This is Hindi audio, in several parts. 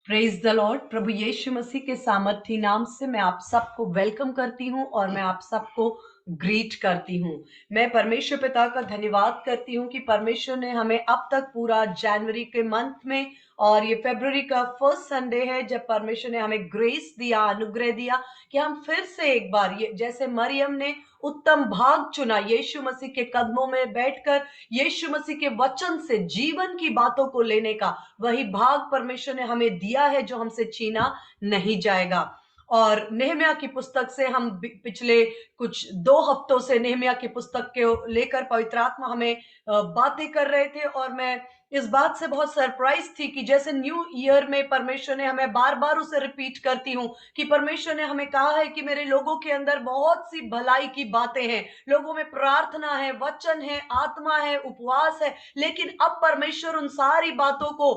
Praise the Lord. प्रभु यीशु मसीह के सामर्थी नाम से मैं आप सबको वेलकम करती हूं और मैं आप सबको ग्रीट करती हूं। मैं परमेश्वर पिता का धन्यवाद करती हूं कि परमेश्वर ने हमें अब तक पूरा जनवरी के मंथ में और ये फरवरी का फर्स्ट संडे है जब परमेश्वर ने हमें ग्रेस दिया, अनुग्रह दिया कि हम फिर से एक बार ये जैसे मरियम ने उत्तम भाग चुना, यीशु मसीह के कदमों में बैठकर यीशु मसीह के वचन से जीवन की बातों को लेने का, वही भाग परमेश्वर ने हमें दिया है जो हमसे छीना नहीं जाएगा। और नेहमिया की पुस्तक से हम पिछले कुछ 2 हफ्तों से नेहमिया की पुस्तक के लेकर पवित्र आत्मा हमें बातें कर रहे थे और मैं इस बात से बहुत सरप्राइज थी कि जैसे न्यू ईयर में परमेश्वर ने हमें बार बार उसे रिपीट करती हूँ कि परमेश्वर ने हमें कहा है कि मेरे लोगों के अंदर बहुत सी भलाई की बातें हैं, लोगों में प्रार्थना है, वचन है, आत्मा है, उपवास है, लेकिन अब परमेश्वर उन सारी बातों को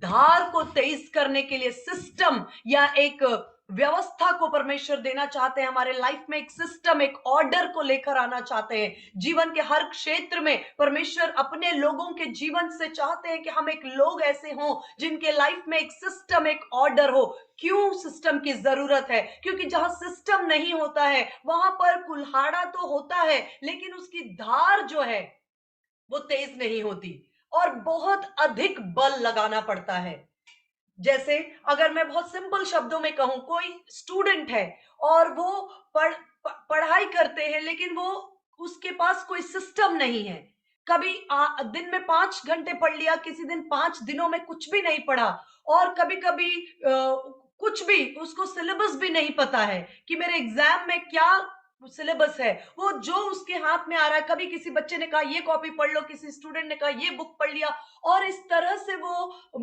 धार को तेज करने के लिए सिस्टम या एक व्यवस्था को परमेश्वर देना चाहते हैं। हमारे लाइफ में एक सिस्टम, एक ऑर्डर को लेकर आना चाहते हैं। जीवन के हर क्षेत्र में परमेश्वर अपने लोगों के जीवन से चाहते हैं कि हम एक लोग ऐसे हों जिनके लाइफ में एक सिस्टम, एक ऑर्डर हो। क्यों सिस्टम की जरूरत है? क्योंकि जहां सिस्टम नहीं होता है वहां पर कुल्हाड़ा तो होता है लेकिन उसकी धार जो है वो तेज नहीं होती और बहुत अधिक बल लगाना पड़ता है। जैसे अगर मैं बहुत सिंपल शब्दों में कहूं, कोई स्टूडेंट है और वो पढ़ाई करते हैं लेकिन वो उसके पास कोई सिस्टम नहीं है। कभी दिन में 5 घंटे पढ़ लिया, किसी दिन 5 दिनों में कुछ भी नहीं पढ़ा, और कभी कभी कुछ भी उसको सिलेबस भी नहीं पता है कि मेरे एग्जाम में क्या सिलेबस है। वो जो उसके हाथ में आ रहा है, कभी किसी बच्चे ने कहा ये कॉपी पढ़ लो, किसी स्टूडेंट ने कहा ये बुक पढ़ लिया, और इस तरह से वो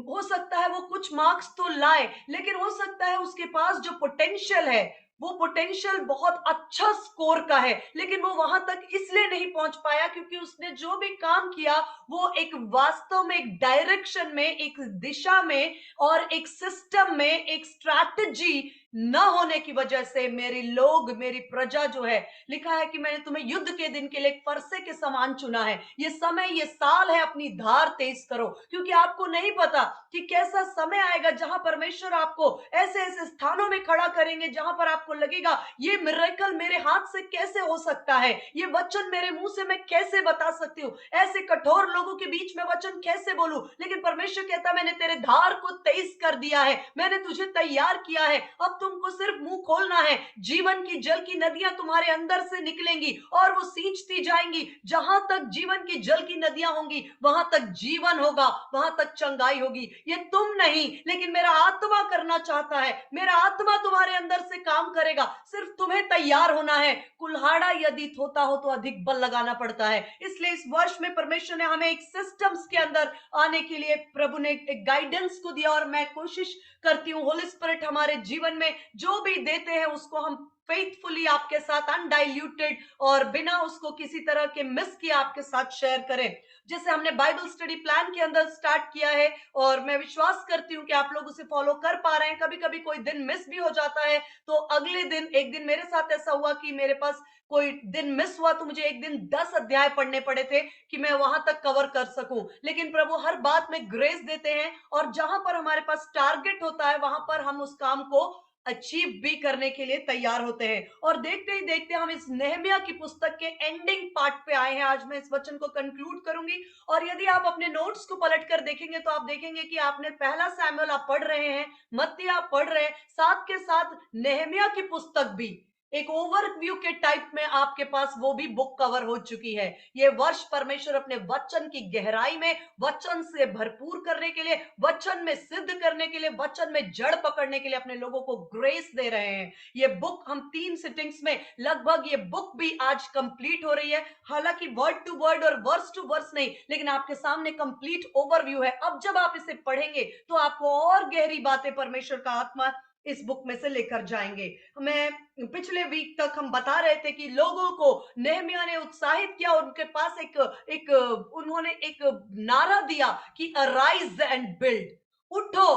हो सकता है वो कुछ मार्क्स तो लाए लेकिन हो सकता है उसके पास जो पोटेंशियल है वो पोटेंशियल बहुत अच्छा स्कोर का है, लेकिन वो वहां तक इसलिए नहीं पहुंच पाया क्योंकि उसने जो भी काम किया वो एक वास्तव में एक डायरेक्शन में, एक दिशा में और एक सिस्टम में, एक स्ट्रैटेजी न होने की वजह से मेरी लोग, मेरी प्रजा जो है, लिखा है कि मैंने तुम्हें युद्ध के दिन के लिए एक फरसे के समान चुना है। ये समय, ये साल है, अपनी धार तेज करो, क्योंकि आपको नहीं पता कि कैसा समय आएगा जहां परमेश्वर आपको ऐसे ऐसे स्थानों में खड़ा करेंगे जहां पर आपको लगेगा ये मिरेकल मेरे हाथ से कैसे हो सकता है, ये वचन मेरे मुंह से मैं कैसे बता सकती हूँ, ऐसे कठोर लोगों के बीच में वचन कैसे बोलूं। लेकिन परमेश्वर कहता मैंने तेरे धार को तेज कर दिया है, मैंने तुझे तैयार किया है, अब तुमको सिर्फ मुंह खोलना है। जीवन की जल की नदियां तुम्हारे अंदर से निकलेंगी और वो सींचती जाएंगी। जहां तक जीवन की जल की नदियां होंगी वहां तक जीवन होगा, वहां तक चंगाई होगी। ये तुम नहीं लेकिन मेरा आत्मा करना चाहता है, मेरा आत्मा तुम्हारे अंदर से काम करेगा, सिर्फ तुम्हें तैयार होना है। कुल्हाड़ा यदि होता हो तो अधिक बल लगाना पड़ता है। इसलिए इस वर्ष में परमेश्वर ने हमें एक सिस्टम्स के अंदर आने के लिए प्रभु ने एक गाइडेंस को दिया और मैं कोशिश करती हूँ होली स्पिरिट हमारे जीवन में जो भी देते हैं उसको हम फेथफुली आपके साथ अनडाइल्यूटेड और बिना उसको किसी तरह के मिस किए आपके साथ शेयर करें। जैसे हमने बाइबल स्टडी प्लान के अंदर स्टार्ट किया है और मैं विश्वास करती हूँ कि आप लोग उसे फॉलो कर पा रहे हैं। कभी कभी कोई दिन मिस भी हो जाता है तो अगले दिन, एक दिन मेरे साथ ऐसा हुआ कि मेरे पास कोई दिन मिस हुआ तो मुझे एक दिन 10 अध्याय पढ़ने पड़े थे कि मैं वहां तक कवर कर सकूं। लेकिन प्रभु हर बात में ग्रेस देते हैं और जहां पर हमारे पास टारगेट होता है वहां पर हम उस काम को अचीव भी करने के लिए तैयार होते हैं। और देखते ही देखते हम इस नेहमिया की पुस्तक के एंडिंग पार्ट पे आए हैं। आज मैं इस वचन को कंक्लूड करूंगी और यदि आप अपने नोट्स को पलट कर देखेंगे तो आप देखेंगे कि आपने पहला सैमुएल आप पढ़ रहे हैं, मत्ती आप पढ़ रहे हैं, साथ के साथ नेहमिया की पुस्तक भी एक ओवरव्यू के टाइप में आपके पास वो भी बुक कवर हो चुकी है। ये वर्ष परमेश्वर अपने वचन की गहराई में, वचन से भरपूर करने के लिए, वचन में सिद्ध करने के लिए, वचन में जड़ पकड़ने के लिए अपने लोगों को ग्रेस दे रहे हैं। ये बुक हम 3 सिटिंग्स में लगभग, ये बुक भी आज कंप्लीट हो रही है। हालांकि वर्ड टू वर्ड और वर्स टू वर्स नहीं, लेकिन आपके सामने कंप्लीट ओवरव्यू है। अब जब आप इसे पढ़ेंगे तो आपको और गहरी बातें परमेश्वर का आत्मा इस बुक में से लेकर जाएंगे। मैं पिछले वीक तक हम बता रहे थे कि लोगों को नेहमिया ने उत्साहित किया, उनके पास एक उन्होंने एक नारा दिया कि अराइज एंड बिल्ड, उठो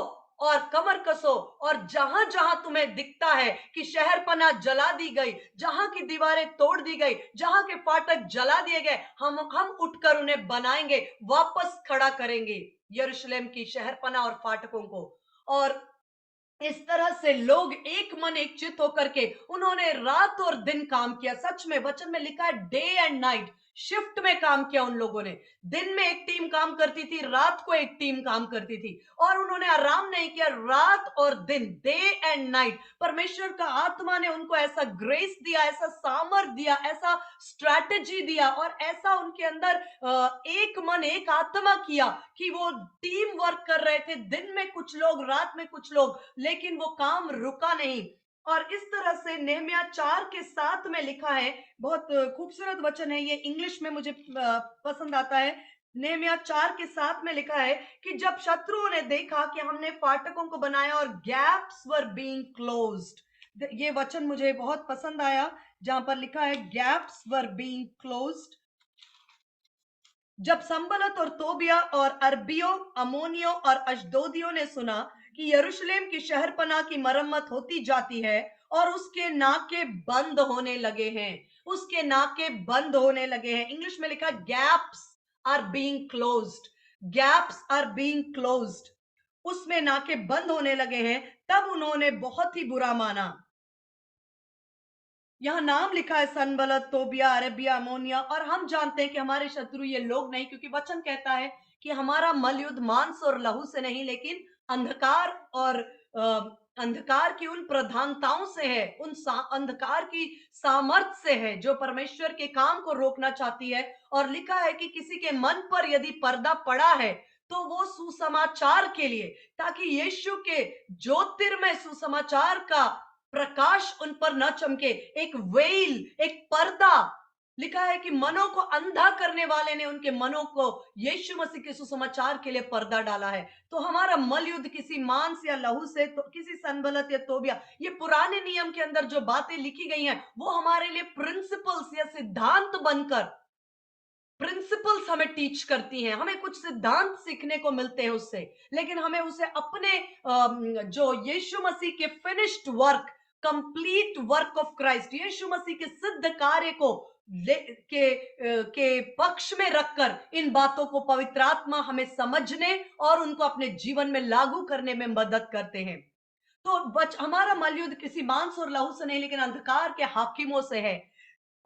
और कमर कसो, और जहां जहां तुम्हें दिखता है कि शहरपना जला दी गई, जहां की दीवारें तोड़ दी गई, जहां के फाटक जला दिए गए, हम उठकर उन्हें बनाएंगे, वापस खड़ा करेंगे यरूशलेम की शहरपना और फाटकों को। और इस तरह से लोग एक मन एक चित होकर के उन्होंने रात और दिन काम किया। सच में वचन में लिखा है डे एंड नाइट, शिफ्ट में काम किया उन लोगों ने। दिन में एक टीम काम करती थी, रात को एक टीम काम करती थी, और उन्होंने आराम नहीं किया। रात और दिन, डे एंड नाइट, परमेश्वर का आत्मा ने उनको ऐसा ग्रेस दिया, ऐसा सामर्थ दिया, ऐसा स्ट्रैटेजी दिया, और ऐसा उनके अंदर एक मन एक आत्मा किया कि वो टीम वर्क कर रहे थे। दिन में कुछ लोग, रात में कुछ लोग, लेकिन वो काम रुका नहीं। और इस तरह से नेहमिया 4:7 में लिखा है, बहुत खूबसूरत वचन है ये, इंग्लिश में मुझे पसंद आता है। नेहमिया 4:7 में लिखा है कि जब शत्रुओं ने देखा कि हमने फाटकों को बनाया और गैप्स वर बीइंग क्लोज्ड, ये वचन मुझे बहुत पसंद आया जहां पर लिखा है गैप्स वर बीइंग क्लोज्ड। जब संबलत और तोबिया और अरबियों, अमोनियों और अशदोदियों ने सुना कि यरूशलेम की शहरपनाह की मरम्मत होती जाती है और उसके नाके बंद होने लगे हैं, उसके नाके बंद होने लगे हैं, इंग्लिश में लिखा gaps are being closed, gaps are being closed, उसमें नाके बंद होने लगे हैं, तब उन्होंने बहुत ही बुरा माना। यहाँ नाम लिखा है सनबलत, तोबिया, अरेबिया, अमोनिया, और हम जानते हैं कि हमारे शत्रु ये लोग नहीं, क्योंकि वचन कहता है कि हमारा मल युद्ध मांस और लहू से नहीं, लेकिन अंधकार और अंधकार की उन प्रधानताओं से है, उन अंधकार की सामर्थ से है जो परमेश्वर के काम को रोकना चाहती है। और लिखा है कि किसी के मन पर यदि पर्दा पड़ा है तो वो सुसमाचार के लिए, ताकि यीशु के ज्योतिर्मय सुसमाचार का प्रकाश उन पर न चमके, एक वेल, एक पर्दा, लिखा है कि मनों को अंधा करने वाले ने उनके मनों को यीशु मसीह के सुसमाचार के लिए पर्दा डाला है। तो हमारा मल युद्ध किसी मांस या लहू से, तो किसी संबलत या तोबिया, ये पुराने नियम के अंदर जो बातें लिखी गई हैं वो हमारे लिए प्रिंसिपल्स या सिद्धांत बनकर, प्रिंसिपल्स हमें टीच करती हैं, हमें कुछ सिद्धांत सीखने को मिलते हैं उससे, लेकिन हमें उसे अपने जो यीशु मसीह के finished work, complete work of Christ, Yeshu Masih के सिद्ध कार्य को के पक्ष में रखकर इन बातों को पवित्र आत्मा हमें समझने और उनको अपने जीवन में लागू करने में मदद करते हैं। तो हमारा मल युद्ध किसी मांस और लहू से नहीं, लेकिन अंधकार के हाकिमों से है।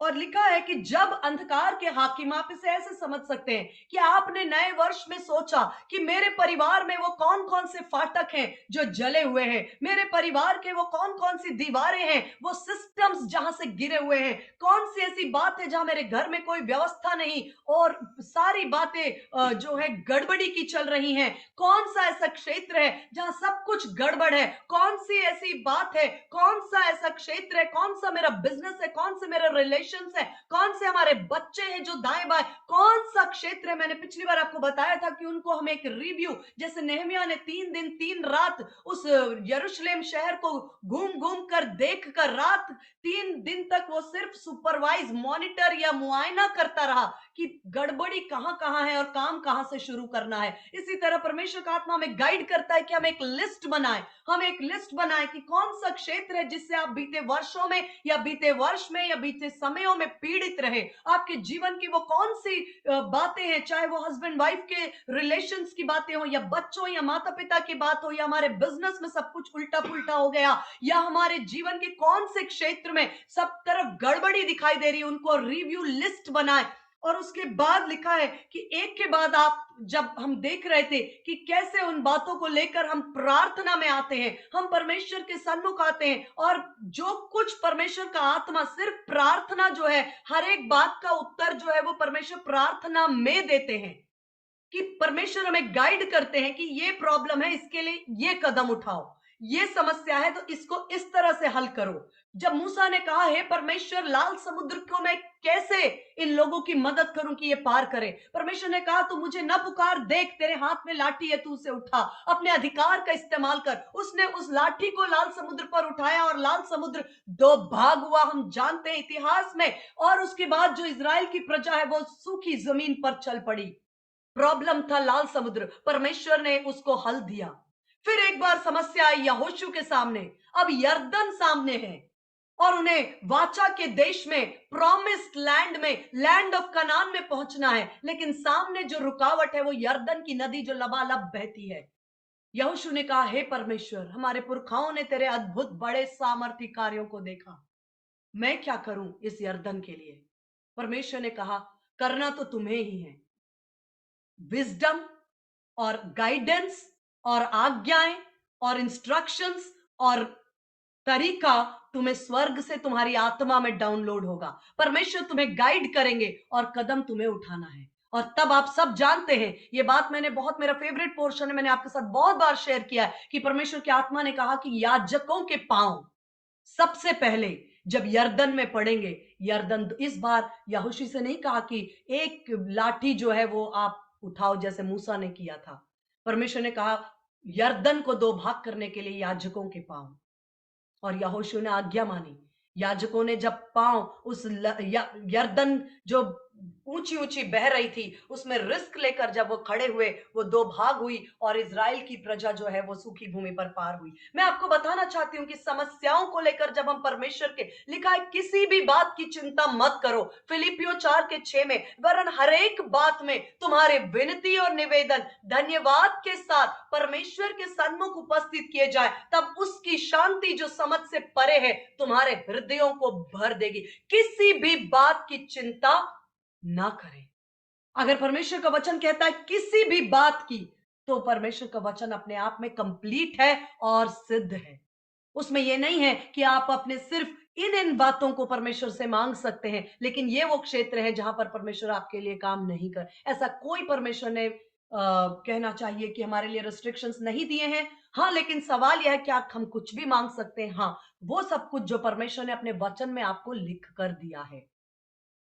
और लिखा है कि जब अंधकार के हाकिम, आप इसे ऐसे समझ सकते हैं कि आपने नए वर्ष में सोचा कि मेरे परिवार में वो कौन कौन से फाटक हैं जो जले हुए हैं, मेरे परिवार के वो कौन कौन सी दीवारें हैं, वो सिस्टम्स जहां से गिरे हुए हैं, कौन सी ऐसी बात है जहां मेरे घर में कोई व्यवस्था नहीं और सारी बातें जो है गड़बड़ी की चल रही हैं, कौन सा ऐसा क्षेत्र है जहां सब कुछ गड़बड़ है, कौन सी ऐसी बात है, कौन सा ऐसा क्षेत्र है, कौन सा मेरा बिजनेस है, कौन से मेरा रिलेशंस है, कौन से हमारे बच्चे हैं जो दाएं बाएं, कौन सा क्षेत्र है। मैंने पिछली बार आपको बताया था कि उनको हमें एक रिव्यू, जैसे नेहमिया ने 3 दिन 3 रात उस यरूशलेम शहर को घूम घूम कर देख कर, रात 3 दिन तक वो सिर्फ सुपरवाइज, मॉनिटर या मुआयना करता रहा कि गड़बड़ी कहां कहां है और काम कहां से शुरू करना है। इसी तरह परमेश्वर का आत्मा हमें गाइड करता है कि हम एक लिस्ट बनाएं, हम एक लिस्ट बनाएं कि कौन सा क्षेत्र है जिससे आप बीते वर्षों में या बीते वर्ष में या बीते समयों में पीड़ित रहे। आपके जीवन की वो कौन सी बातें हैं, चाहे वो हस्बैंड वाइफ के रिलेशंस की बातें हो, या बच्चों या माता पिता की बात हो, या हमारे बिजनेस में सब कुछ उल्टा पुल्टा हो गया, या हमारे जीवन के कौन से क्षेत्र में सब तरफ गड़बड़ी दिखाई दे रही है, उनको रिव्यू लिस्ट बनाए। और उसके बाद लिखा है कि एक के बाद आप, जब हम देख रहे थे कि कैसे उन बातों को लेकर हम प्रार्थना में आते हैं, हम परमेश्वर के सन्मुख आते हैं, और जो कुछ परमेश्वर का आत्मा, सिर्फ प्रार्थना जो है, हर एक बात का उत्तर जो है वो परमेश्वर प्रार्थना में देते हैं, कि परमेश्वर हमें गाइड करते हैं कि ये प्रॉब्लम है, इसके लिए ये कदम उठाओ, ये समस्या है तो इसको इस तरह से हल करो। जब मूसा ने कहा हे परमेश्वर, लाल समुद्र को मैं कैसे इन लोगों की मदद करूं कि ये पार करें, परमेश्वर ने कहा तू मुझे न पुकार, देख तेरे हाथ में लाठी है, तू उसे उठा, अपने अधिकार का इस्तेमाल कर। उसने उस लाठी को लाल समुद्र पर उठाया और लाल समुद्र दो भाग हुआ, हम जानते हैं इतिहास में। और उसके बाद जो इजराइल की प्रजा है वो सूखी जमीन पर चल पड़ी। प्रॉब्लम था लाल समुद्र, परमेश्वर ने उसको हल दिया। फिर एक बार समस्या आई यहोशू के सामने, अब यरदन सामने है और उन्हें वाचा के देश में, प्रॉमिस्ड लैंड में, लैंड ऑफ कनान में पहुंचना है, लेकिन सामने जो रुकावट है वो यरदन की नदी जो लबालब बहती है। यहोशू ने कहा, हे परमेश्वर, हमारे पुरखाओं ने तेरे अद्भुत बड़े सामर्थी कार्यों को देखा, मैं क्या करूं इस यरदन के लिए? परमेश्वर ने कहा, करना तो तुम्हें ही है। विजडम और गाइडेंस और आज्ञाएं और इंस्ट्रक्शंस और तरीका तुम्हें स्वर्ग से तुम्हारी आत्मा में डाउनलोड होगा। परमेश्वर तुम्हें गाइड करेंगे और कदम तुम्हें उठाना है। और तब आप सब जानते हैं, ये बात मैंने बहुत, मेरा फेवरेट पोर्शन है, मैंने आपके साथ बहुत बार शेयर किया है कि परमेश्वर की आत्मा ने कहा कि याजकों के पांव सबसे पहले जब यरदन में पड़ेंगे, यरदन इस बार यहोशू से नहीं कहा कि एक लाठी जो है वो आप उठाओ जैसे मूसा ने किया था। परमेश्वर ने कहा यरदन को दो भाग करने के लिए याजकों के पांव, और यहोशू ने आज्ञा मानी। याजकों ने जब पांव उस यरदन जो ऊंची ऊंची बह रही थी उसमें रिस्क लेकर जब वो खड़े हुए, वो दो भाग हुई और इजराइल की प्रजा जो है वो सूखी भूमि पर पार हुई। मैं आपको बताना चाहती हूँ कि समस्याओं को लेकर जब हम परमेश्वर के, लिखा है किसी भी बात की चिंता मत करो, फिलिपियो 4:6 में, वरन हर एक बात में तुम्हारे विनती और निवेदन धन्यवाद के साथ परमेश्वर के सन्मुख उपस्थित किए जाए, तब उसकी शांति जो समझ से परे है तुम्हारे हृदयों को भर देगी। किसी भी बात की चिंता ना करें। अगर परमेश्वर का वचन कहता है किसी भी बात की, तो परमेश्वर का वचन अपने आप में कंप्लीट है और सिद्ध है। उसमें यह नहीं है कि आप अपने सिर्फ इन बातों को परमेश्वर से मांग सकते हैं, लेकिन ये वो क्षेत्र है जहां पर परमेश्वर आपके लिए काम नहीं कर, ऐसा कोई परमेश्वर ने कहना चाहिए कि हमारे लिए रेस्ट्रिक्शंस नहीं दिए हैं। हाँ, लेकिन सवाल यह है कि आप, हम कुछ भी मांग सकते हैं। हाँ, वो सब कुछ जो परमेश्वर ने अपने वचन में आपको लिख कर दिया है।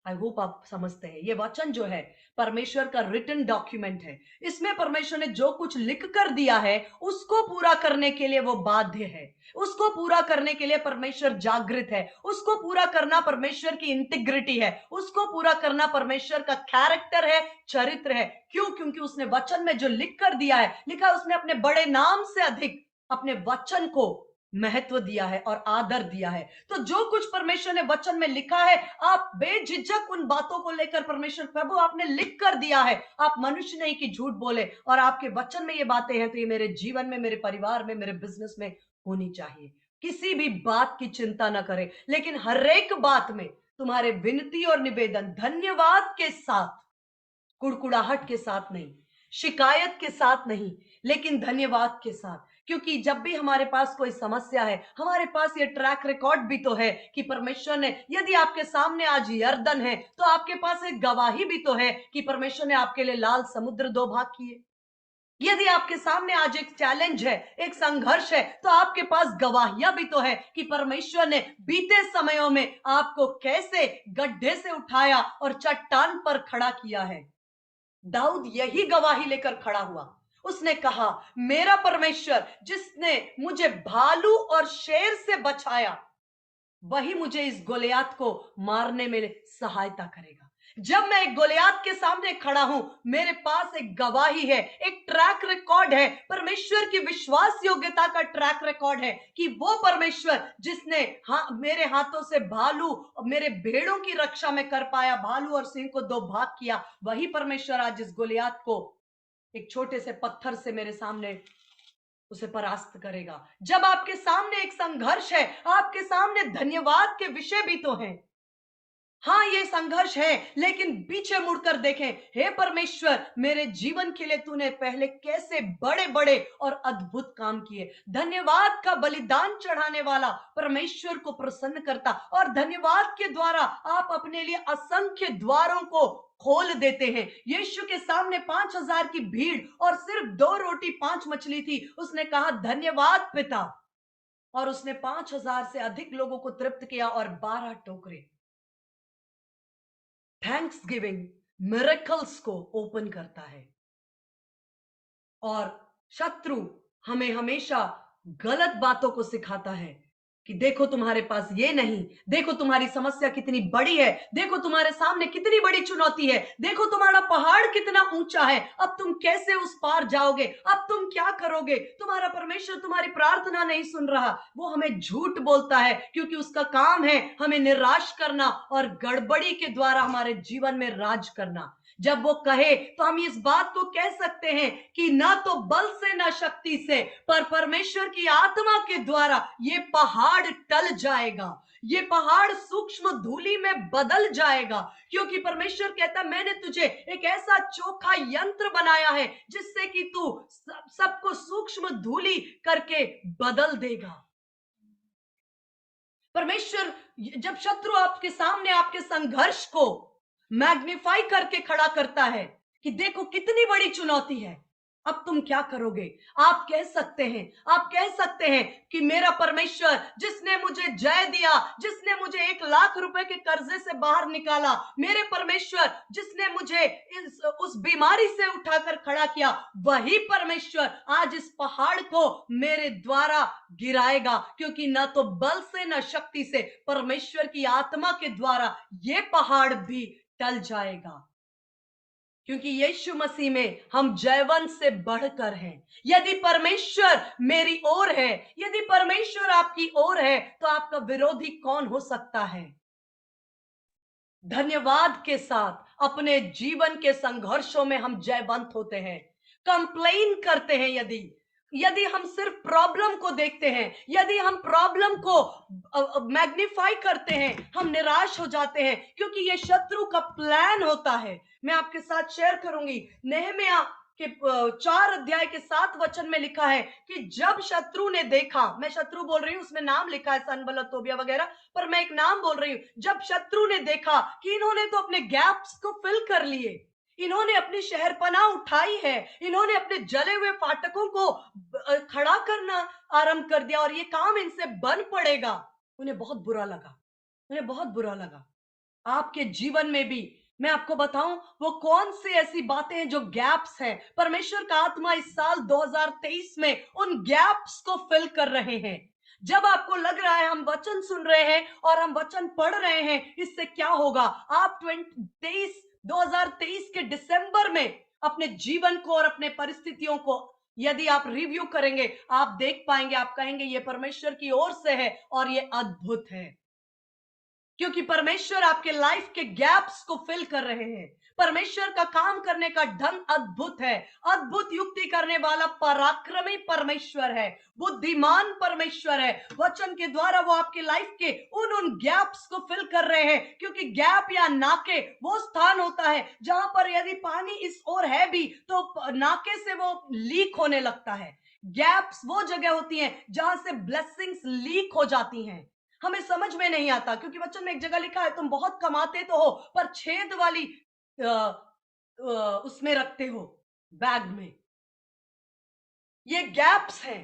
आई होप आप समझते हैं, ये वचन जो है परमेश्वर का रिटन डॉक्यूमेंट है। इसमें परमेश्वर ने जो कुछ लिख कर दिया है उसको पूरा करने के लिए वो बाध्य है, उसको पूरा करने के लिए परमेश्वर जागृत है, उसको पूरा करना परमेश्वर की इंटीग्रिटी है, उसको पूरा करना परमेश्वर का कैरेक्टर है, चरित्र है। क्यों? क्योंकि उसने वचन में जो लिख कर दिया है, लिखा उसने अपने बड़े नाम से अधिक अपने वचन को महत्व दिया है और आदर दिया है। तो जो कुछ परमेश्वर ने वचन में लिखा है, आप बेझिझक उन बातों को लेकर, परमेश्वर प्रभु आपने लिख कर दिया है, आप मनुष्य नहीं कि झूठ बोले, और आपके वचन में ये बातें हैं तो ये मेरे जीवन में, मेरे परिवार में, मेरे बिजनेस में होनी चाहिए। किसी भी बात की चिंता ना करें, लेकिन हर एक बात में तुम्हारे विनती और निवेदन धन्यवाद के साथ, कुड़कुड़ाहट के साथ नहीं, शिकायत के साथ नहीं, लेकिन धन्यवाद के साथ। क्योंकि जब भी हमारे पास कोई समस्या है, हमारे पास ये ट्रैक रिकॉर्ड भी तो है कि परमेश्वर ने, यदि आपके सामने आज यरदन है तो आपके पास एक गवाही भी तो है कि परमेश्वर ने आपके लिए लाल समुद्र दो भाग किए। यदि आपके सामने आज एक चैलेंज है, एक संघर्ष है, तो आपके पास गवाहियां भी तो है कि परमेश्वर ने बीते समयों में आपको कैसे गड्ढे से उठाया और चट्टान पर खड़ा किया है। दाऊद यही गवाही लेकर खड़ा हुआ। उसने कहा, मेरा परमेश्वर जिसने मुझे भालू और शेर से बचाया, वही मुझे इस गोलियात को मारने में सहायता करेगा। जब मैं एक गोलियात के सामने खड़ा हूं, मेरे पास एक गवाही है, एक ट्रैक रिकॉर्ड है, परमेश्वर की विश्वास योग्यता का ट्रैक रिकॉर्ड है कि वो परमेश्वर जिसने मेरे हाथों से भालू, मेरे भेड़ों की रक्षा में कर पाया, भालू और सिंह को दो भाग किया, वही परमेश्वर आज इस गोलियात को एक छोटे से पत्थर से मेरे सामने उसे परास्त करेगा। जब आपके सामने एक संघर्ष है, आपके सामने धन्यवाद के विषय भी तो हैं। हाँ, ये संघर्ष है, लेकिन पीछे मुड़कर देखें, हे परमेश्वर, मेरे जीवन के लिए तूने पहले कैसे बड़े बड़े और अद्भुत काम किए। धन्यवाद का बलिदान चढ़ाने वाला परमेश्वर को प्रसन्न करता, और धन्यवाद के द्वारा आप अपने लिए असंख्य द्वारों को खोल देते हैं। यीशु के सामने 5,000 की भीड़ और सिर्फ 2 रोटी 5 मछली थी। उसने कहा, धन्यवाद पिता, और उसने 5,000 से अधिक लोगों को तृप्त किया और 12 टोकरे। थैंक्स गिविंग मिरेकल्स को ओपन करता है, और शत्रु हमें हमेशा गलत बातों को सिखाता है कि देखो तुम्हारे पास ये नहीं, देखो तुम्हारी समस्या कितनी बड़ी है, देखो तुम्हारे सामने कितनी बड़ी चुनौती है, देखो तुम्हारा पहाड़ कितना ऊंचा है, अब तुम कैसे उस पार जाओगे, अब तुम क्या करोगे, तुम्हारा परमेश्वर तुम्हारी प्रार्थना नहीं सुन रहा। वो हमें झूठ बोलता है, क्योंकि उसका काम है हमें निराश करना और गड़बड़ी के द्वारा हमारे जीवन में राज करना। जब वो कहे तो हम इस बात को कह सकते हैं कि ना तो बल से ना शक्ति से, पर परमेश्वर की आत्मा के द्वारा ये पहाड़ टल जाएगा, ये पहाड़ सूक्ष्म धूलि में बदल जाएगा। क्योंकि परमेश्वर कहता है मैंने तुझे एक ऐसा चोखा यंत्र बनाया है जिससे कि तू सबको सूक्ष्म धूलि करके बदल देगा। परमेश्वर जब शत्रु आपके सामने आपके संघर्ष को मैग्नीफाई करके खड़ा करता है कि देखो कितनी बड़ी चुनौती है, अब तुम क्या करोगे? आप कह सकते हैं, आप कह सकते हैं कि मेरा परमेश्वर जिसने मुझे जय दिया, जिसने मुझे 1 लाख रुपए के कर्जे से बाहर निकाला, मेरे परमेश्वर जिसने मुझे उस बीमारी से उठाकर खड़ा किया, वही परमेश्वर आज इस पहाड़ को मेरे द्वारा गिराएगा। क्योंकि न तो बल से न शक्ति से, परमेश्वर की आत्मा के द्वारा ये पहाड़ भी टल जाएगा। क्योंकि यीशु मसीह में हम जयवंत से बढ़कर हैं। यदि परमेश्वर मेरी ओर है, यदि परमेश्वर आपकी ओर है, तो आपका विरोधी कौन हो सकता है? धन्यवाद के साथ अपने जीवन के संघर्षों में हम जयवंत होते हैं। कंप्लेन करते हैं यदि यदि हम सिर्फ प्रॉब्लम को देखते हैं, यदि हम प्रॉब्लम को मैग्नीफाई करते हैं, हम निराश हो जाते हैं, क्योंकि ये शत्रु का प्लान होता है। मैं आपके साथ शेयर करूंगी, नहम्याह के 4 अध्याय के 7 वचन में लिखा है कि जब शत्रु ने देखा, मैं शत्रु बोल रही हूं, उसमें नाम लिखा है सनबलत तोबिया वगैरह, पर मैं एक नाम बोल रही हूं। जब शत्रु ने देखा कि इन्होंने तो अपने गैप्स को फिल कर लिए, इन्होंने अपनी शहरपनाह उठाई है, इन्होंने अपने जले हुए फाटकों को खड़ा करना आरंभ कर दिया और ये काम इनसे बन पड़ेगा, उन्हें बहुत बुरा लगा, उन्हें बहुत बुरा लगा। आपके जीवन में भी मैं आपको बताऊं वो कौन सी ऐसी बातें हैं जो गैप्स हैं। परमेश्वर का आत्मा इस साल 2023 में उन गैप्स को फिल कर रहे हैं। जब आपको लग रहा है हम वचन सुन रहे हैं और हम वचन पढ़ रहे हैं, इससे क्या होगा, आप 2023 के दिसंबर में अपने जीवन को और अपने परिस्थितियों को यदि आप रिव्यू करेंगे, आप देख पाएंगे, आप कहेंगे ये परमेश्वर की ओर से है और ये अद्भुत है। क्योंकि परमेश्वर आपके लाइफ के गैप्स को फिल कर रहे हैं। परमेश्वर का काम करने का ढंग अद्भुत है। अद्भुत युक्ति करने वाला पराक्रमी परमेश्वर है, बुद्धिमान परमेश्वर है। वचन के द्वारा वो आपके लाइफ के उन गैप्स को फिल कर रहे हैं। क्योंकि गैप या नाके वो स्थान होता है जहां पर यदि पानी इस ओर है भी तो नाके से वो लीक होने लगता है। गैप्स वो जगह होती हैं जहां से ब्लेसिंग्स लीक हो जाती हैं। हमें समझ में नहीं आता, क्योंकि वचन में एक जगह लिखा है तुम बहुत कमाते तो हो पर छेद वाली उसमें रखते हो, बैग में। ये गैप्स हैं,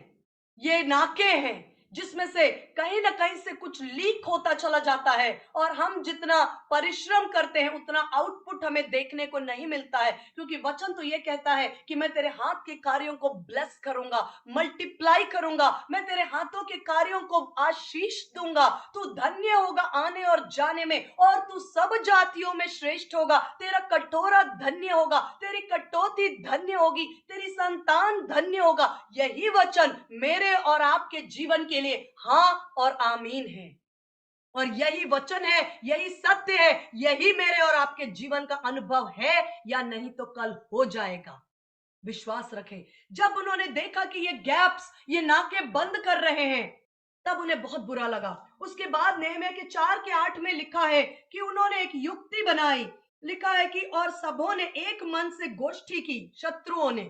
ये नाके हैं जिसमें से कहीं ना कहीं से कुछ लीक होता चला जाता है और हम जितना परिश्रम करते हैं उतना आउटपुट हमें देखने को नहीं मिलता है। क्योंकि वचन तो ये कहता है कि मैं तेरे हाथ के कार्यों को ब्लेस करूंगा, मल्टीप्लाई करूंगा, मैं तेरे हाथों के कार्यों को आशीष दूंगा, तू धन्य होगा आने और जाने में और तू सब जातियों में श्रेष्ठ होगा, तेरा कटोरा धन्य होगा, तेरी कटौती धन्य होगी, तेरी संतान धन्य होगा। यही वचन मेरे और आपके जीवन के लिए हाँ और आमीन है। और यही वचन है, यही सत्य है, यही मेरे और आपके जीवन का अनुभव है या नहीं तो कल हो जाएगा। विश्वास रखें। जब उन्होंने देखा कि ये गैप्स, ये नाके बंद कर रहे हैं, तब उन्हें बहुत बुरा लगा। उसके बाद नहम्याह के 4 के 8 में लिखा है कि उन्होंने एक युक्ति बनाई। लिखा है कि और सबों ने एक मन से गोष्ठी की, शत्रुओं ने,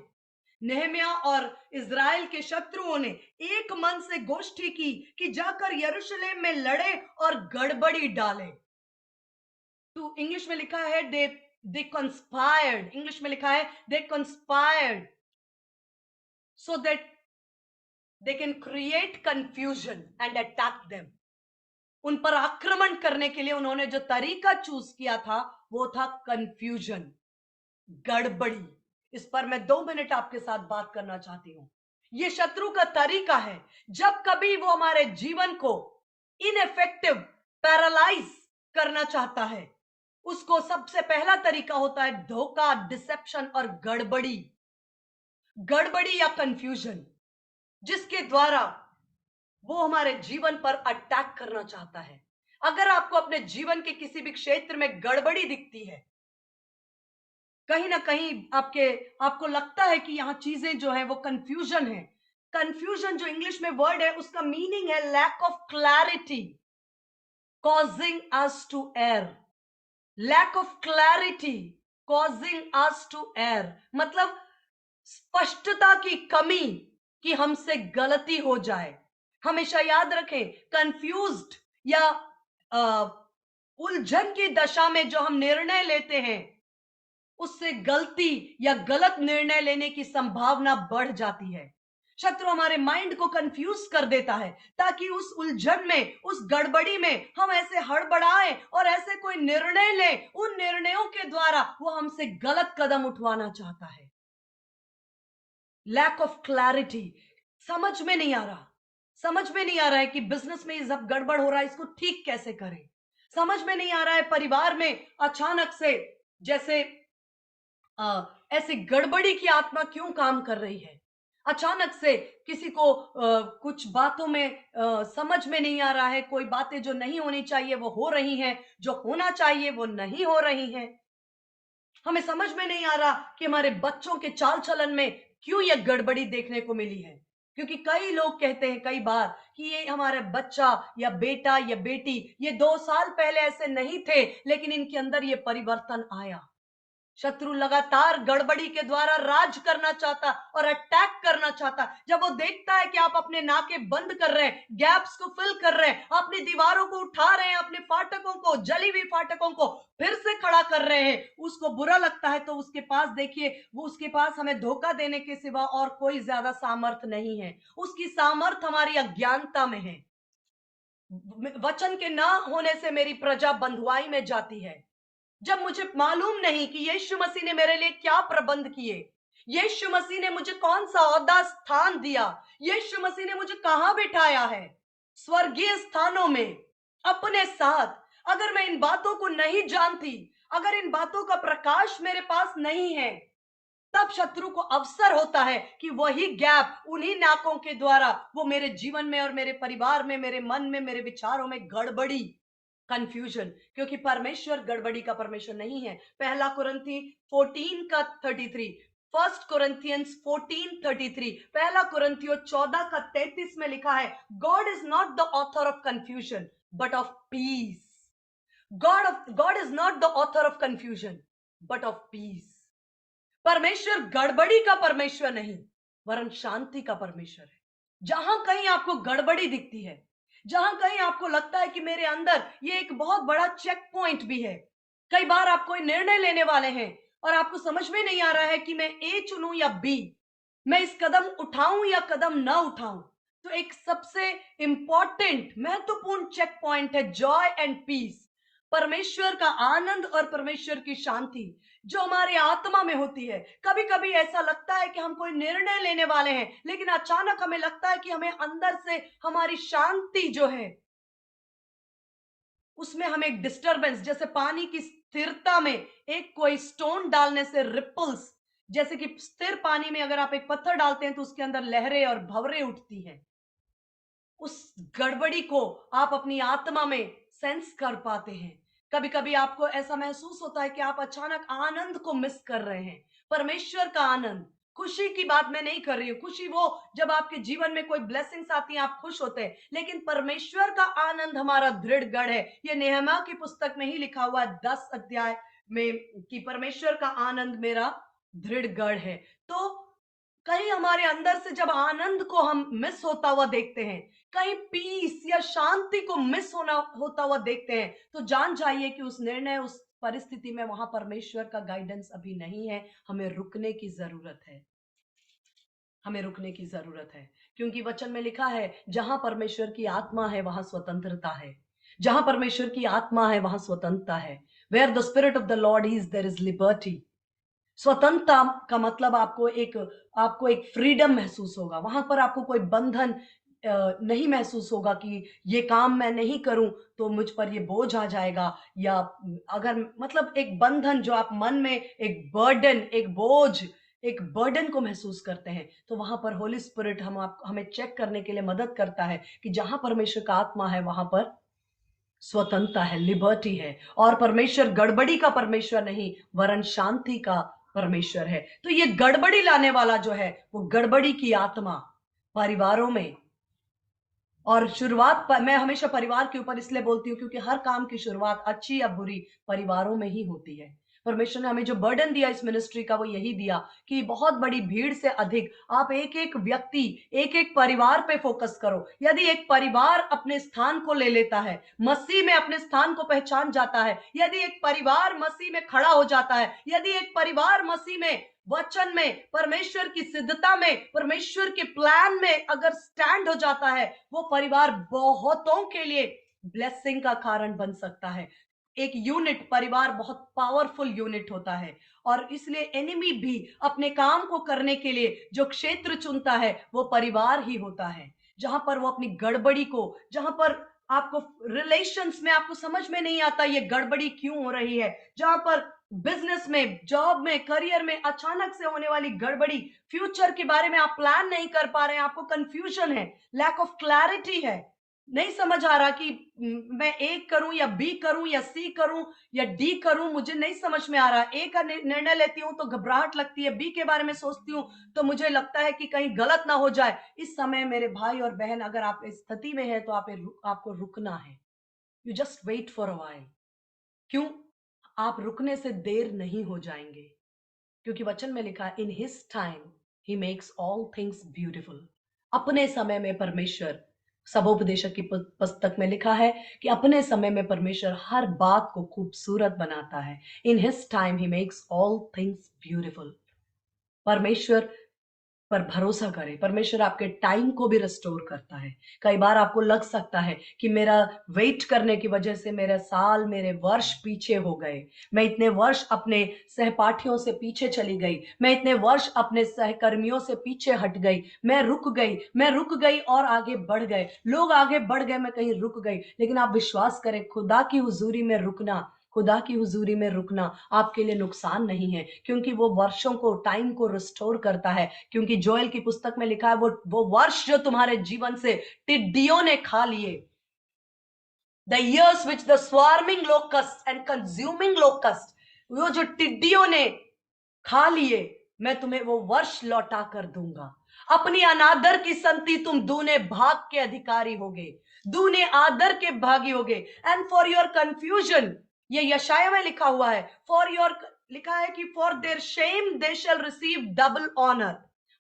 नेहम्याह और इज़राइल के शत्रुओं ने एक मन से गोष्ठी की कि जाकर यरूशलेम में लड़े और गड़बड़ी डाले। तो इंग्लिश में लिखा है दे कंस्पायर्ड, इंग्लिश में लिखा है दे conspired so that they can create confusion and attack them। उन पर आक्रमण करने के लिए उन्होंने जो तरीका चूज किया था वो था कंफ्यूजन, गड़बड़ी। इस पर मैं 2 मिनट आपके साथ बात करना चाहती हूं। ये शत्रु का तरीका है, जब कभी वो हमारे जीवन को इनइफेक्टिव, पैरालाइज करना चाहता है, उसको सबसे पहला तरीका होता है धोखा, डिसेप्शन और गड़बड़ी। गड़बड़ी या कंफ्यूजन, जिसके द्वारा वो हमारे जीवन पर अटैक करना चाहता है। अगर आपको अपने जीवन के किसी भी क्षेत्र में गड़बड़ी दिखती है, कहीं ना कहीं आपको लगता है कि यहाँ चीजें जो है वो कंफ्यूजन है। कंफ्यूजन जो इंग्लिश में वर्ड है उसका मीनिंग है lack of clarity, causing us to err. Lack of clarity causing us to err, मतलब स्पष्टता की कमी कि हमसे गलती हो जाए। हमेशा याद रखें, कंफ्यूज्ड या उलझन की दशा में जो हम निर्णय लेते हैं उससे गलती या गलत निर्णय लेने की संभावना बढ़ जाती है। शत्रु हमारे माइंड को कंफ्यूज कर देता है ताकि उस उलझन में, उस गड़बड़ी में हम ऐसे हड़बड़ाएं और ऐसे कोई निर्णय लें, उन निर्णयों के द्वारा वो हमसे गलत कदम उठवाना चाहता है। लैक ऑफ क्लैरिटी, समझ में नहीं आ रहा, समझ में नहीं आ रहा है कि बिजनेस में सब गड़बड़ हो रहा है, इसको ठीक कैसे करें। समझ में नहीं आ रहा है परिवार में अचानक से जैसे ऐसी गड़बड़ी की आत्मा क्यों काम कर रही है। अचानक से किसी को कुछ बातों में समझ में नहीं आ रहा है, कोई बातें जो नहीं होनी चाहिए वो हो रही हैं, जो होना चाहिए वो नहीं हो रही हैं। हमें समझ में नहीं आ रहा कि हमारे बच्चों के चाल चलन में क्यों ये गड़बड़ी देखने को मिली है। क्योंकि कई लोग कहते हैं कई बार कि ये हमारा बच्चा या बेटा या बेटी ये 2 साल पहले ऐसे नहीं थे, लेकिन इनके अंदर ये परिवर्तन आया। शत्रु लगातार गड़बड़ी के द्वारा राज करना चाहता और अटैक करना चाहता। जब वो देखता है कि आप अपने नाके बंद कर रहे हैं, गैप्स को फिल कर रहे हैं, अपनी दीवारों को उठा रहे हैं, अपने फाटकों को, जली हुई फाटकों को फिर से खड़ा कर रहे हैं, उसको बुरा लगता है। तो उसके पास देखिए, वो उसके पास हमें धोखा देने के सिवा और कोई ज्यादा सामर्थ नहीं है। उसकी सामर्थ हमारी अज्ञानता में है। वचन के ना होने से मेरी प्रजा बंधुआई में जाती है। जब मुझे मालूम नहीं कि यीशु मसीह ने मेरे लिए क्या प्रबंध किए, यीशु मसीह ने मुझे कौन सा ओहदा स्थान दिया, यीशु मसीह ने मुझे कहां बिठाया है, स्वर्गीय स्थानों में अपने साथ। अगर मैं इन बातों को नहीं जानती, अगर इन बातों का प्रकाश मेरे पास नहीं है, तब शत्रु को अवसर होता है कि वही गैप, उन्हीं नाकों के द्वारा वो मेरे जीवन में और मेरे परिवार में, मेरे मन में, मेरे विचारों में गड़बड़ी, कंफ्यूजन। क्योंकि परमेश्वर गड़बड़ी का परमेश्वर नहीं है। पहला कुरिन्थी 14 का 33, फर्स्ट कुरिन्थियंस 14:33, पहला कुरिन्थियों 14 का 33 में लिखा है, God is not the author of confusion but of peace. God is not the author of confusion but of peace. परमेश्वर गड़बड़ी का परमेश्वर नहीं, वरन शांति का परमेश्वर है। जहां कहीं आपको गड़बड़ी दिखती है, जहां कहीं आपको लगता है कि मेरे अंदर ये एक बहुत बड़ा चेक पॉइंट भी है, कई बार आप कोई निर्णय लेने वाले हैं और आपको समझ में नहीं आ रहा है कि मैं ए चुनूं या बी, मैं इस कदम उठाऊं या कदम ना उठाऊं। तो एक सबसे इंपॉर्टेंट महत्वपूर्ण चेक पॉइंट है जॉय एंड पीस, परमेश्वर का आनंद और परमेश्वर की शांति जो हमारी आत्मा में होती है। कभी कभी ऐसा लगता है कि हम कोई निर्णय लेने वाले हैं, लेकिन अचानक हमें लगता है कि हमें अंदर से हमारी शांति जो है उसमें हमें एक डिस्टरबेंस, जैसे पानी की स्थिरता में एक कोई स्टोन डालने से रिपल्स, जैसे कि स्थिर पानी में अगर आप एक पत्थर डालते हैं तो उसके अंदर लहरें और भंवरें उठती हैं, उस गड़बड़ी को आप अपनी आत्मा में सेंस कर पाते हैं। कभी कभी आपको ऐसा महसूस होता है कि आप अचानक आनंद को मिस कर रहे हैं, परमेश्वर का आनंद। खुशी की बात मैं नहीं कर रही हूँ, खुशी वो जब आपके जीवन में कोई ब्लेसिंग्स आती हैं आप खुश होते हैं, लेकिन परमेश्वर का आनंद हमारा दृढ़ गढ़ है। ये नेहमा की पुस्तक में ही लिखा हुआ है 10 अध्याय में कि परमेश्वर का आनंद मेरा दृढ़ गढ़ है। तो कहीं हमारे अंदर से जब आनंद को हम मिस होता हुआ देखते हैं, कहीं पीस या शांति को मिस होना होता हुआ देखते हैं, तो जान जाइए कि उस निर्णय, उस परिस्थिति में वहां परमेश्वर का गाइडेंस अभी नहीं है। हमें रुकने की जरूरत है, हमें रुकने की जरूरत है। क्योंकि वचन में लिखा है, जहां परमेश्वर की आत्मा है वहां स्वतंत्रता है, जहां परमेश्वर की आत्मा है वहां स्वतंत्रता है। Where the spirit of the lord is there is liberty. स्वतंत्रता का मतलब आपको एक फ्रीडम महसूस होगा, वहां पर आपको कोई बंधन नहीं महसूस होगा कि ये काम मैं नहीं करूं तो मुझ पर ये बोझ आ जाएगा, या अगर मतलब एक बंधन जो आप मन में एक बर्डन, एक बोझ, एक बर्डन को महसूस करते हैं। तो वहां पर होली स्पिरिट हमें चेक करने के लिए मदद करता है कि जहां परमेश्वर का आत्मा है वहां पर स्वतंत्रता है, लिबर्टी है। और परमेश्वर गड़बड़ी का परमेश्वर नहीं, वरन शांति का परमेश्वर है। तो ये गड़बड़ी लाने वाला जो है, वो गड़बड़ी की आत्मा परिवारों में, और शुरुआत मैं हमेशा परिवार के ऊपर इसलिए बोलती हूँ क्योंकि हर काम की शुरुआत अच्छी या बुरी परिवारों में ही होती है। परमेश्वर ने हमें जो बर्डन दिया इस मिनिस्ट्री का, वो यही दिया कि बहुत बड़ी भीड़ से अधिक आप एक एक व्यक्ति, एक एक परिवार पे फोकस करो। यदि एक परिवार अपने स्थान को ले लेता है, मसीह में अपने स्थान को पहचान जाता है, यदि एक परिवार मसीह में खड़ा हो जाता है, यदि एक परिवार मसीह में, वचन में, परमेश्वर की सिद्धता में, परमेश्वर के प्लान में अगर स्टैंड हो जाता है, वो परिवार बहुतों के लिए ब्लेसिंग का कारण बन सकता है। एक यूनिट, परिवार बहुत पावरफुल यूनिट होता है। और इसलिए एनिमी भी अपने काम को करने के लिए जो क्षेत्र चुनता है, वो परिवार ही होता है, जहां पर वो अपनी गड़बड़ी को, जहां पर आपको रिलेशंस में आपको समझ में नहीं आता ये गड़बड़ी क्यों हो रही है, जहां पर बिजनेस में, जॉब में, करियर में अचानक से होने वाली गड़बड़ी, फ्यूचर के बारे में आप प्लान नहीं कर पा रहे हैं, आपको कंफ्यूजन है, लैक ऑफ क्लैरिटी है, नहीं समझ आ रहा कि मैं ए करूं या बी करूं या सी करूं या डी करूं, मुझे नहीं समझ में आ रहा। ए का निर्णय लेती हूं तो घबराहट लगती है, बी के बारे में सोचती हूं तो मुझे लगता है कि कहीं गलत ना हो जाए। इस समय मेरे भाई और बहन, अगर आप इस स्थिति में है तो आपको रुकना है। You just wait for a while. क्यों? आप रुकने से देर नहीं हो जाएंगे, क्योंकि वचन में लिखा है, in his time he makes all things beautiful. अपने समय में परमेश्वर, सबोपदेशक की पुस्तक में लिखा है कि अपने समय में परमेश्वर हर बात को खूबसूरत बनाता है। In his time he makes all things beautiful. परमेश्वर पर भरोसा करें, परमेश्वर आपके टाइम को भी रिस्टोर करता है। कई बार आपको लग सकता है कि मेरा वेट करने की वजह से मेरे साल, मेरे वर्ष पीछे हो गए, मैं इतने वर्ष अपने सहपाठियों से पीछे चली गई, मैं इतने वर्ष अपने सहकर्मियों से पीछे हट गई, मैं रुक गई और आगे बढ़ गए, लोग आगे बढ़ गए, मैं कहीं रुक गई। लेकिन आप विश्वास करें, खुदा की हुजूरी में रुकना, खुदा की हुजूरी में रुकना आपके लिए नुकसान नहीं है, क्योंकि वो वर्षों को, टाइम को रिस्टोर करता है। क्योंकि जोएल की पुस्तक में लिखा है, वो वर्ष जो तुम्हारे जीवन से टिड्डियों ने खा लिए, the years which the swarming locust and consuming locust, वो जो टिड्डियों ने खा लिए, मैं तुम्हें वो वर्ष लौटा कर दूंगा। अपनी अनादर की संति तुम दूने भाग के अधिकारी होगे, दूने आदर के भागी होगे। एंड फॉर योर कंफ्यूजन, ये यशाया में लिखा हुआ है, फॉर योर, लिखा है कि for their shame they shall receive double honour,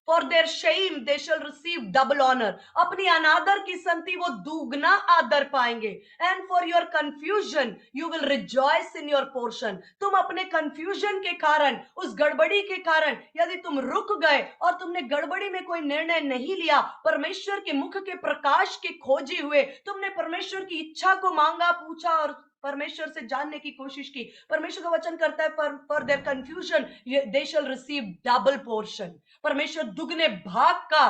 for their shame they shall receive double honour. अपनी अनादर की संति वो दुगना आदर पाएंगे। And for your confusion you will rejoice in your portion. तुम अपने कंफ्यूजन के कारण, उस गड़बड़ी के कारण, यदि तुम रुक गए और तुमने गड़बड़ी में कोई निर्णय नहीं लिया, परमेश्वर के मुख के प्रकाश के खोजी हुए, तुमने परमेश्वर की इच्छा को मांगा, पूछा और परमेश्वर से जानने की कोशिश की, परमेश्वर का वचन करता है, for their confusion they shall receive double portion. परमेश्वर दुगने भाग का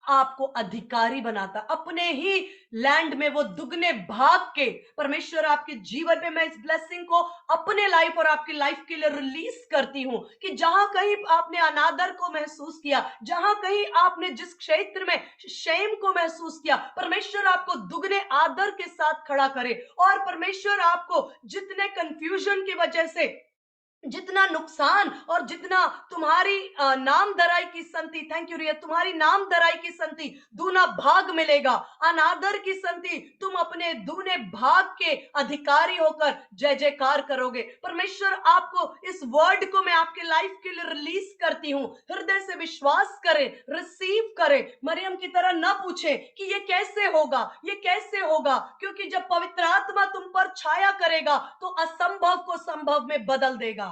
आपको अधिकारी बनाता, अपने ही लैंड में वो दुगने भाग के परमेश्वर आपके जीवन में, मैं इस ब्लेसिंग को अपने लाइफ और आपकी लाइफ के लिए रिलीज करती हूं कि जहां कहीं आपने अनादर को महसूस किया, जहां कहीं आपने जिस क्षेत्र में शेम को महसूस किया, परमेश्वर आपको दुगने आदर के साथ खड़ा करे। और परमेश्वर आपको जितने कंफ्यूजन की वजह से, जितना नुकसान और जितना तुम्हारी नाम दराई की संति, थैंक यू रिया, तुम्हारी नाम दराई की संति दूना भाग मिलेगा, अनादर की संति तुम अपने दूने भाग के अधिकारी होकर जय जयकार करोगे। परमेश्वर आपको, इस वर्ड को मैं आपके लाइफ के लिए रिलीज करती हूं, हृदय से विश्वास करें, रिसीव करें, मरियम की तरह ना पूछे कि ये कैसे होगा, ये कैसे होगा, क्योंकि जब पवित्र आत्मा तुम पर छाया करेगा तो असंभव को संभव में बदल देगा।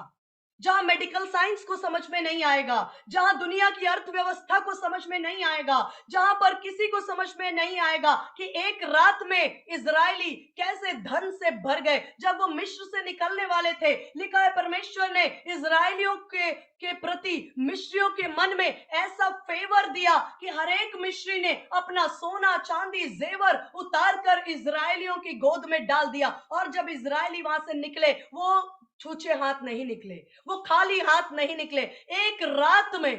जहां मेडिकल साइंस को समझ में नहीं आएगा, जहां दुनिया की अर्थव्यवस्था को समझ में नहीं आएगा, जहां पर किसी को समझ में नहीं आएगा कि एक रात में इजरायली कैसे धन से भर गए, जब वो मिस्र से निकलने वाले थे, लिखा है परमेश्वर ने इजरायलियों के प्रति मिस्रियों के मन में ऐसा फेवर दिया कि हर एक मिस्री ने अपना सोना, चांदी, जेवर उतार कर इजरायलियों की गोद में डाल दिया। और जब इजरायली वहां से निकले, वो छूछे हाथ नहीं निकले, वो खाली हाथ नहीं निकले। एक रात में,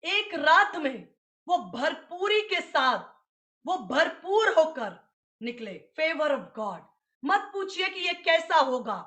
एक रात में वो भरपूरी के साथ, वो भरपूर होकर निकले। फेवर ऑफ गॉड, मत पूछिए कि ये कैसा होगा।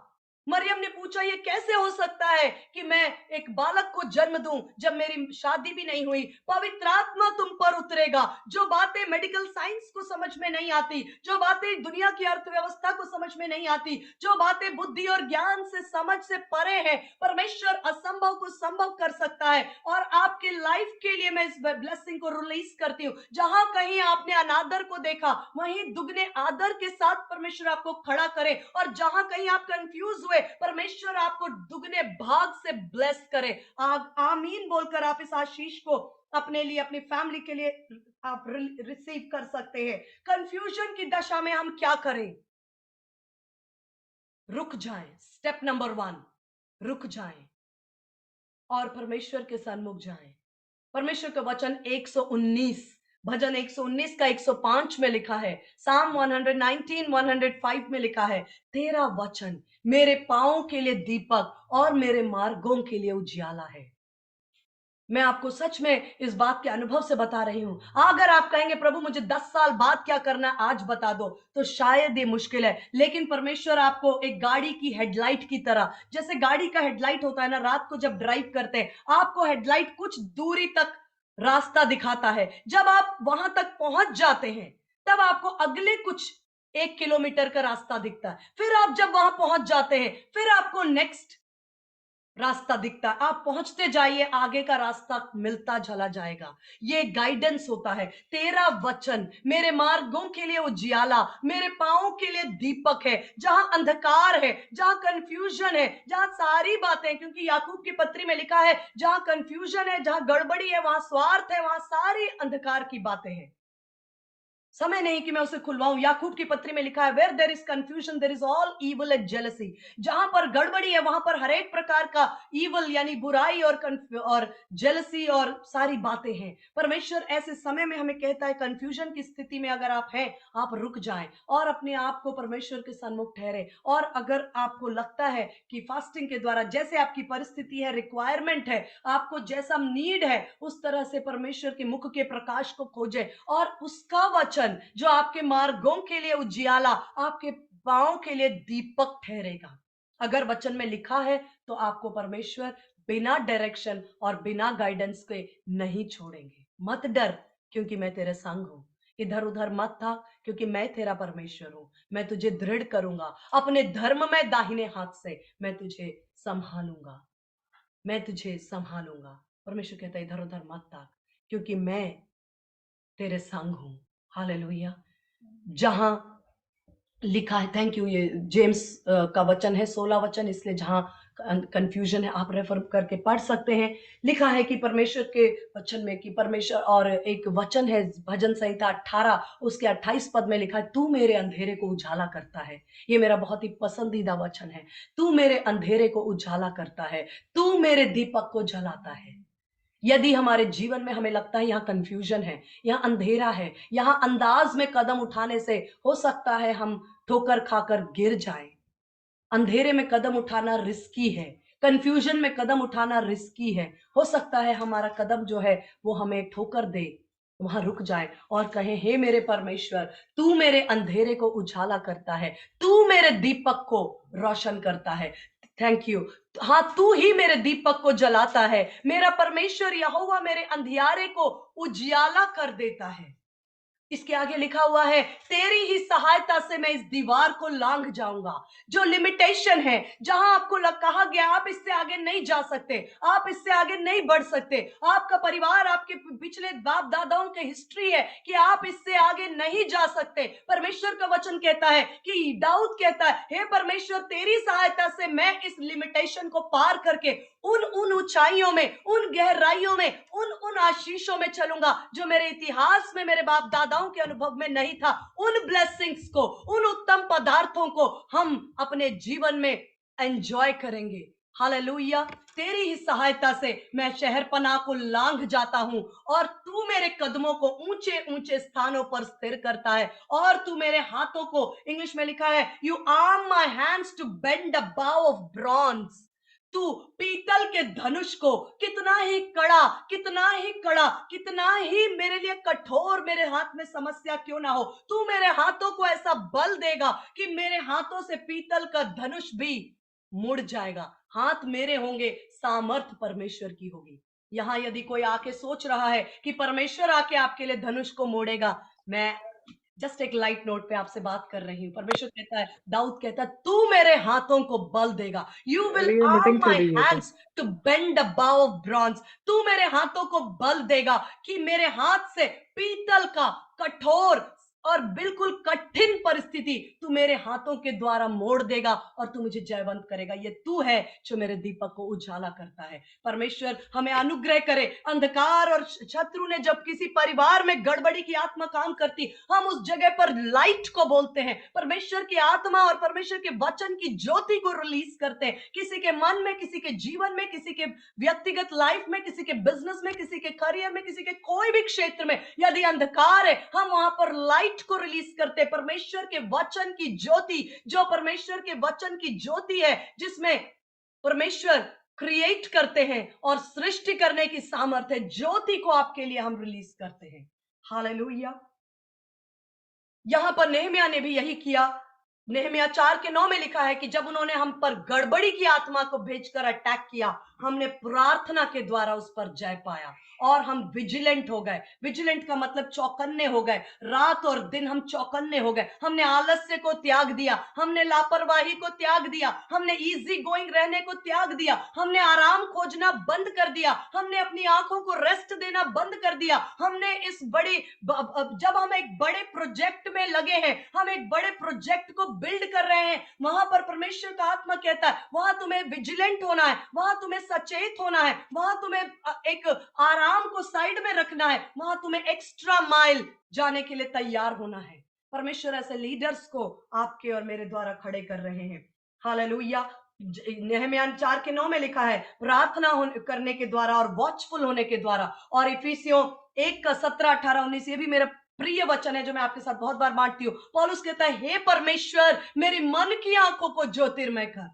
मरियम ने पूछा ये कैसे हो सकता है कि मैं एक बालक को जन्म दूं जब मेरी शादी भी नहीं हुई। पवित्र आत्मा तुम पर उतरेगा। जो बातें मेडिकल साइंस को समझ में नहीं आती, जो बातें दुनिया की अर्थव्यवस्था को समझ में नहीं आती, जो बातें बुद्धि और ज्ञान से समझ से परे है, परमेश्वर असंभव को संभव कर सकता है। और आपके लाइफ के लिए मैं इस ब्लेसिंग को रिलीज करती हूँ। जहां कहीं आपने अनादर को देखा, वहीं दुगने आदर के साथ परमेश्वर आपको खड़ा करे। और जहां कहीं आप कंफ्यूज हुए, परमेश्वर आपको दुगने भाग से ब्लेस करे। आमीन बोलकर आप इस आशीष को अपने लिए, अपनी फैमिली के लिए आप रिसीव कर सकते हैं। कंफ्यूजन की दशा में हम क्या करें? रुक जाएं। स्टेप नंबर 1, रुक जाएं और परमेश्वर के सन्मुख जाएं। परमेश्वर का वचन 119, भजन 119 का 105 में लिखा है, साम 119 105 में लिखा है, तेरा वचन मेरे पांवों के लिए दीपक और मेरे मार्गों के लिए उजियाला है। मैं आपको सच में इस बात के अनुभव से बता रही हूं। अगर आप कहेंगे प्रभु मुझे 10 साल बाद क्या करना है आज बता दो, तो शायद ये मुश्किल है। लेकिन परमेश्वर आपको एक गाड़ी की हेडलाइट की तरह, जैसे गाड़ी का हेडलाइट होता है ना, रात को जब ड्राइव करते हैं आपको हेडलाइट कुछ दूरी तक रास्ता दिखाता है। जब आप वहां तक पहुंच जाते हैं तब आपको अगले कुछ 1 किलोमीटर का रास्ता दिखता है। फिर आप जब वहां पहुंच जाते हैं फिर आपको नेक्स्ट रास्ता दिखता है। आप पहुंचते जाइए, आगे का रास्ता मिलता चला जाएगा। ये गाइडेंस होता है। तेरा वचन मेरे मार्गों के लिए उजियाला, मेरे पांवों के लिए दीपक है। जहां अंधकार है, जहां कंफ्यूजन है, जहां सारी बातें, क्योंकि याकूब की पत्री में लिखा है जहां कंफ्यूजन है, जहां गड़बड़ी है, वहां स्वार्थ है, वहां सारी अंधकार की बातें हैं। समय नहीं कि मैं उसे खुलवाऊं। याकूब की पत्री में लिखा है, where there is confusion there is all evil and jealousy. जहां पर गड़बड़ी है वहां पर हर एक प्रकार का इविल यानी बुराई और जेलसी और सारी बातें हैं। परमेश्वर ऐसे समय में हमें कहता है कंफ्यूजन की स्थिति में अगर आप हैं, आप रुक जाएं और अपने आप को परमेश्वर के सन्मुख ठहरे। और अगर आपको लगता है कि फास्टिंग के द्वारा जैसे आपकी परिस्थिति है, रिक्वायरमेंट है, आपको जैसा नीड है, उस तरह से परमेश्वर के मुख के प्रकाश को खोजे और उसका वचन जो आपके मार्गों के लिए उजियाला, आपके पांव के लिए दीपक ठहरेगा। अगर वचन में लिखा है तो आपको परमेश्वर बिना डायरेक्शन और बिना गाइडेंस के नहीं छोड़ेंगे। मत डर, क्योंकि मैं तेरे संग हूं। इधर उधर मत था, क्योंकि मैं तेरा परमेश्वर हूं। मैं तुझे दृढ़ करूंगा अपने धर्म में, दाहिने हाथ से मैं तुझे संभालूंगा, मैं तुझे संभालूंगा। परमेश्वर कहता है इधर उधर मत ताक, क्योंकि मैं तेरे संग हूं। हालेलुया। जहां लिखा है, थैंक यू, ये जेम्स का वचन है 16 वचन, इसलिए जहां कंफ्यूजन है आप रेफर करके पढ़ सकते हैं। लिखा है कि परमेश्वर के वचन में कि परमेश्वर, और एक वचन है भजन संहिता 18 उसके 28 पद में लिखा है, तू मेरे अंधेरे को उजाला करता है। ये मेरा बहुत ही पसंदीदा वचन है। तू मेरे अंधेरे को उजाला करता है, तू मेरे दीपक को जलाता है। यदि हमारे जीवन में हमें लगता है यहाँ कंफ्यूजन है, यहाँ अंधेरा है, यहाँ अंदाज में कदम उठाने से हो सकता है हम ठोकर खाकर गिर जाएं। अंधेरे में कदम उठाना रिस्की है, कंफ्यूजन में कदम उठाना रिस्की है। हो सकता है हमारा कदम जो है वो हमें ठोकर दे। वहां रुक जाए और कहे, हे मेरे परमेश्वर, तू मेरे अंधेरे को उजाला करता है, तू मेरे दीपक को रोशन करता है। Thank you. हाँ, तू ही मेरे दीपक को जलाता है। मेरा परमेश्वर यहोवा मेरे अंधियारे को उजियाला कर देता है। इसके आगे लिखा हुआ है, तेरी ही सहायता से मैं इस दीवार को लांघ जाऊंगा। जो लिमिटेशन है, जहां आपको कहा गया आप इससे आगे नहीं जा सकते, आप इससे आगे नहीं बढ़ सकते, आपका परिवार, आपके पिछले बाप दादाओं के हिस्ट्री है कि आप इससे आगे नहीं जा सकते। परमेश्वर का वचन कहता है कि दाऊद कहता है, हे परमेश्वर, तेरी सहायता से मैं इस लिमिटेशन को पार करके उन ऊंचाइयों में, उन गहराइयों में, उन आशीषों में चलूंगा जो मेरे इतिहास में, मेरे बाप दादाओं के अनुभव में नहीं था। उन ब्लेसिंग्स को, उन उत्तम पदार्थों को हम अपने जीवन में एंजॉय करेंगे। हालेलुया। तेरी ही सहायता से मैं शहर पनाह को लांघ जाता हूं और तू मेरे कदमों को ऊंचे ऊंचे स्थानों पर स्थिर करता है। और तू मेरे हाथों को, इंग्लिश में लिखा है, you arm my hands to bend a bow of bronze. तू पीतल के धनुष को कितना ही कड़ा, कितना ही कड़ा, कितना ही मेरे लिए कठोर मेरे हाथ में समस्या क्यों ना हो, तू मेरे हाथों को ऐसा बल देगा कि मेरे हाथों से पीतल का धनुष भी मुड़ जाएगा। हाथ मेरे होंगे, सामर्थ परमेश्वर की होगी। यहां यदि कोई आके सोच रहा है कि परमेश्वर आके आपके लिए धनुष को मोड़ेगा, मैं जस्ट एक लाइट नोट पे आपसे बात कर रही हूँ। परमेश्वर कहता है, दाऊद कहता है, तू मेरे हाथों को बल देगा। यू विल ये आर्म मीटिंग चल माई रही है तो। Hands to bend a bow of bronze. तू मेरे हाथों को बल देगा कि मेरे हाथ से पीतल का कठोर और बिल्कुल कठिन परिस्थिति तू मेरे हाथों के द्वारा मोड़ देगा और तू मुझे जयवंत करेगा। ये तू है जो मेरे दीपक को उजाला करता है। परमेश्वर हमें अनुग्रह करे। अंधकार और शत्रु ने जब किसी परिवार में गड़बड़ी की आत्मा काम करती, हम उस जगह पर लाइट को बोलते हैं, परमेश्वर की आत्मा और परमेश्वर के वचन की ज्योति को रिलीज करते हैं। किसी के मन में, किसी के जीवन में, किसी के व्यक्तिगत लाइफ में, किसी के बिजनेस में, किसी के करियर में, किसी के कोई भी क्षेत्र में यदि अंधकार है, हम वहां पर लाइट को रिलीज करते हैं। परमेश्वर के वचन की ज्योति, जो परमेश्वर के वचन की ज्योति है, जिसमें परमेश्वर क्रिएट करते हैं और सृष्टि करने की सामर्थ्य है, ज्योति को आपके लिए हम रिलीज करते हैं। हालेलुया। यहां पर नेहमिया ने भी यही किया। नेहमिया 4:9 में लिखा है कि जब उन्होंने हम पर गड़बड़ी की आत्मा को भेजकर अटैक किया, हमने प्रार्थना के द्वारा उस पर जय पाया और हम विजिलेंट हो गए। विजिलेंट का मतलब चौकन्ने हो गए। रात और दिन हम चौकन्ने हो गए। हमने आलस्य को त्याग दिया, हमने लापरवाही को त्याग दिया, हमने इजी गोइंग रहने को त्याग दिया, हमने आराम खोजना बंद कर दिया, हमने अपनी आंखों को रेस्ट देना बंद कर दिया। हमने इस बड़ी जब हम एक बड़े प्रोजेक्ट में लगे हैं, हम एक बड़े प्रोजेक्ट को बिल्ड कर रहे हैं, वहां पर परमेश्वर का आत्मा कहता है वहां तुम्हें विजिलेंट होना है, वहां तुम्हें सचेत होना है, वहां तुम्हें एक आराम को साइड में रखना है, वहां तुम्हें एक्स्ट्रा माइल जाने के लिए तैयार होना है। परमेश्वर ऐसे लीडर्स को आपके और मेरे द्वारा खड़े कर रहे हैं। हालेलुया। नेहमिया 4:9 में लिखा है प्रार्थना करने के द्वारा और वॉचफुल होने के द्वारा। और इफिसियों 1:17-18-19 ये भी मेरा प्रिय वचन है जो मैं आपके साथ बहुत बार बांटती हूँ। पौलुस कहता है, हे परमेश्वर, मेरी मन की आंखों को ज्योतिर्मय कर,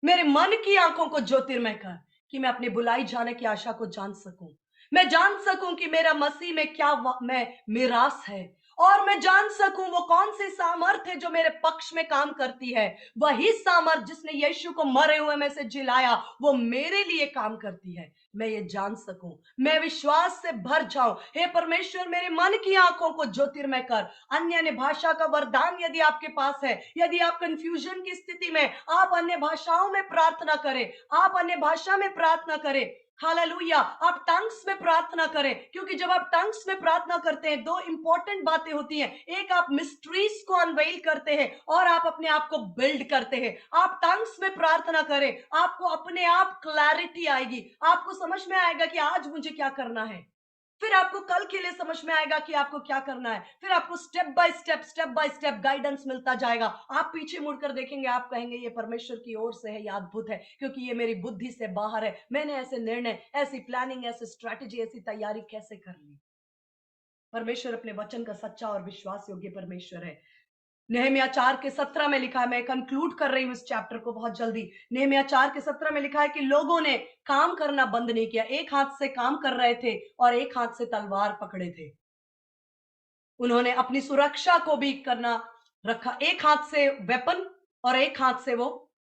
मेरे मन की आंखों को ज्योतिर्मय कर, कि मैं अपनी बुलाई जाने की आशा को जान सकूं। मैं जान सकूं कि मेरा मसीह में क्या मैं मिरास है, और मैं जान सकूं वो कौन सी सामर्थ है जो मेरे पक्ष में काम करती है। वही सामर्थ जिसने यीशु को मरे हुए में से जिलाया, वो मेरे लिए काम करती है। मैं ये जान सकूं, मैं विश्वास से भर जाऊं। हे परमेश्वर, मेरे मन की आंखों को ज्योतिर्मय कर। अन्य भाषा का वरदान यदि आपके पास है, यदि आप कंफ्यूजन की स्थिति में, आप अन्य भाषाओं में प्रार्थना करें, आप अन्य भाषा में प्रार्थना करें। हालेलुया। आप टंग्स में प्रार्थना करें, क्योंकि जब आप टंग्स में प्रार्थना करते हैं, दो इंपॉर्टेंट बातें होती हैं। एक, आप मिस्ट्रीज को अनवेल करते हैं और आप अपने आप को बिल्ड करते हैं। आप टंग्स में प्रार्थना करें, आपको अपने आप क्लैरिटी आएगी, आपको समझ में आएगा कि आज मुझे क्या करना है। फिर आपको कल के लिए समझ में आएगा कि आपको क्या करना है। फिर आपको स्टेप बाय स्टेप गाइडेंस मिलता जाएगा। आप पीछे मुड़कर देखेंगे, आप कहेंगे ये परमेश्वर की ओर से है, ये अद्भुत है, क्योंकि ये मेरी बुद्धि से बाहर है। मैंने ऐसे निर्णय, ऐसी प्लानिंग, ऐसी स्ट्रैटेजी, ऐसी तैयारी कैसे कर ली। परमेश्वर अपने वचन का सच्चा और विश्वास योग्य परमेश्वर है। नेहमिया 4:17 में लिखा है, मैं कंक्लूड कर रही हूं इस चैप्टर को बहुत जल्दी। नेहमिया 4:17 में लिखा है कि लोगों ने काम करना बंद नहीं किया। एक हाथ से काम कर रहे थे और एक हाथ से तलवार पकड़े थे। उन्होंने अपनी सुरक्षा को भी करना रखा। एक हाथ से वेपन और एक हाथ से वो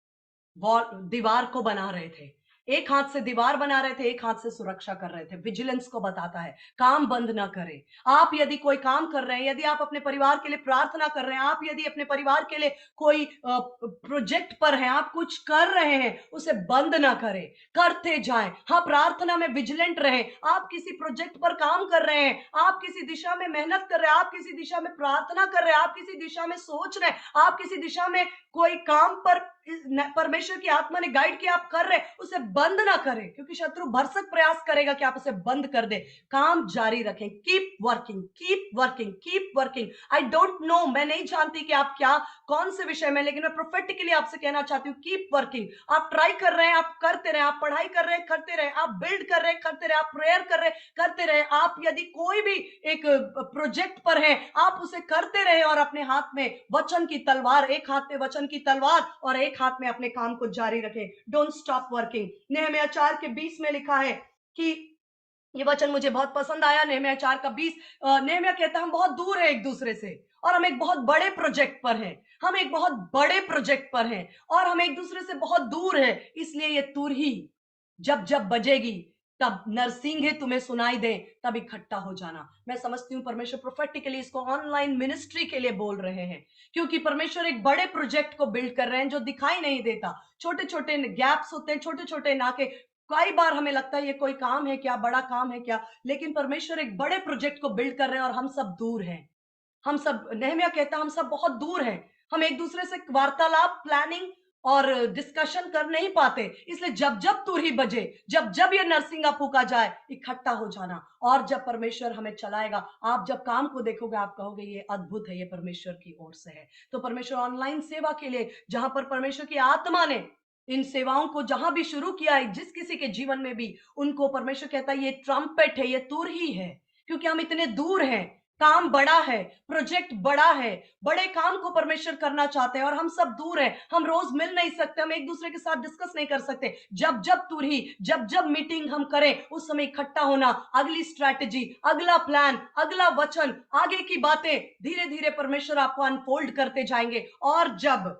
दीवार को बना रहे थे। एक हाथ से दीवार बना रहे थे, एक हाथ से सुरक्षा कर रहे थे। विजिलेंस को बताता है, काम बंद ना करें। आप यदि कोई काम कर रहे हैं, यदि आप अपने परिवार के लिए प्रार्थना कर रहे हैं, आप यदि अपने परिवार के लिए कोई प्रोजेक्ट पर हैं, आप कुछ कर रहे हैं, उसे बंद ना करें, करते जाएं। हाँ, प्रार्थना में विजिलेंट रहें। आप किसी प्रोजेक्ट पर काम कर रहे हैं, आप किसी दिशा में मेहनत कर रहे हैं, आप किसी दिशा में प्रार्थना कर रहे हैं, आप किसी दिशा में सोच रहे हैं, आप किसी दिशा में कोई काम पर परमेश्वर की आत्मा ने गाइड किया, आप कर रहे हैं, उसे बंद ना करें, क्योंकि शत्रु भरसक प्रयास करेगा कि आप उसे बंद कर दे। काम जारी रखें। Keep working, keep working, keep working. I don't know, मैं नहीं जानती कि आप क्या, कौन से विषय में, लेकिन मैं प्रोफेटिकली आपसे कहना चाहती हूँ, कीप वर्किंग। आप ट्राई कर रहे हैं, आप करते रहे, आप पढ़ाई कर रहे हैं, करते रहे, आप बिल्ड कर रहे हैं, करते रहे, आप प्रेयर कर रहे हैं, करते रहे। आप यदि कोई भी एक प्रोजेक्ट पर है, आप उसे करते रहे और अपने हाथ में वचन की तलवार, एक हाथ में वचन की तलवार और एक हाथ में अपने काम को जारी रखें। Don't stop working. नहम्याह 4:20 में लिखा है कि ये वचन मुझे बहुत पसंद आया। नहम्याह 4:20, नहम्याह कहता है हम बहुत दूर है एक दूसरे से और हम एक बहुत बड़े प्रोजेक्ट पर हैं। हम एक बहुत बड़े प्रोजेक्ट पर हैं और हम एक दूसरे से बहुत दूर है। इसलिए ये तुरही जब जब बजेगी तब नरसिंह तुम्हें सुनाई दे तब इकट्ठा हो जाना। मैं समझती हूँ परमेश्वर प्रोफेटिकली इसको ऑनलाइन मिनिस्ट्री के लिए बोल रहे हैं, क्योंकि परमेश्वर एक बड़े प्रोजेक्ट को बिल्ड कर रहे हैं जो दिखाई नहीं देता। छोटे छोटे गैप्स होते हैं, छोटे छोटे नाके। कई बार हमें लगता है ये कोई काम है क्या, बड़ा काम है क्या, लेकिन परमेश्वर एक बड़े प्रोजेक्ट को बिल्ड कर रहे हैं और हम सब दूर हैं। हम सब, नहम्याह कहता है हम सब बहुत दूर हैं। हम एक दूसरे से वार्तालाप, प्लानिंग और डिस्कशन कर नहीं पाते। इसलिए जब जब तुरही बजे, जब जब ये नरसिंगा फूका जाए, इकट्ठा हो जाना। और जब परमेश्वर हमें चलाएगा, आप जब काम को देखोगे आप कहोगे ये अद्भुत है, ये परमेश्वर की ओर से है। तो परमेश्वर ऑनलाइन सेवा के लिए, जहां पर परमेश्वर की आत्मा ने इन सेवाओं को जहां भी शुरू किया है, जिस किसी के जीवन में भी, उनको परमेश्वर कहता है ये ट्रम्पेट है, ये तुरही है। क्योंकि हम इतने दूर हैं, काम बड़ा है, प्रोजेक्ट बड़ा है, बड़े काम को परमेश्वर करना चाहते हैं और हम सब दूर हैं। हम रोज मिल नहीं सकते, हम एक दूसरे के साथ डिस्कस नहीं कर सकते। जब जब तुरही, जब जब मीटिंग हम करें, उस समय इकट्ठा होना, अगली स्ट्रैटेजी, अगला प्लान, अगला वचन, आगे की बातें धीरे धीरे परमेश्वर आपको अनफोल्ड करते जाएंगे। और जब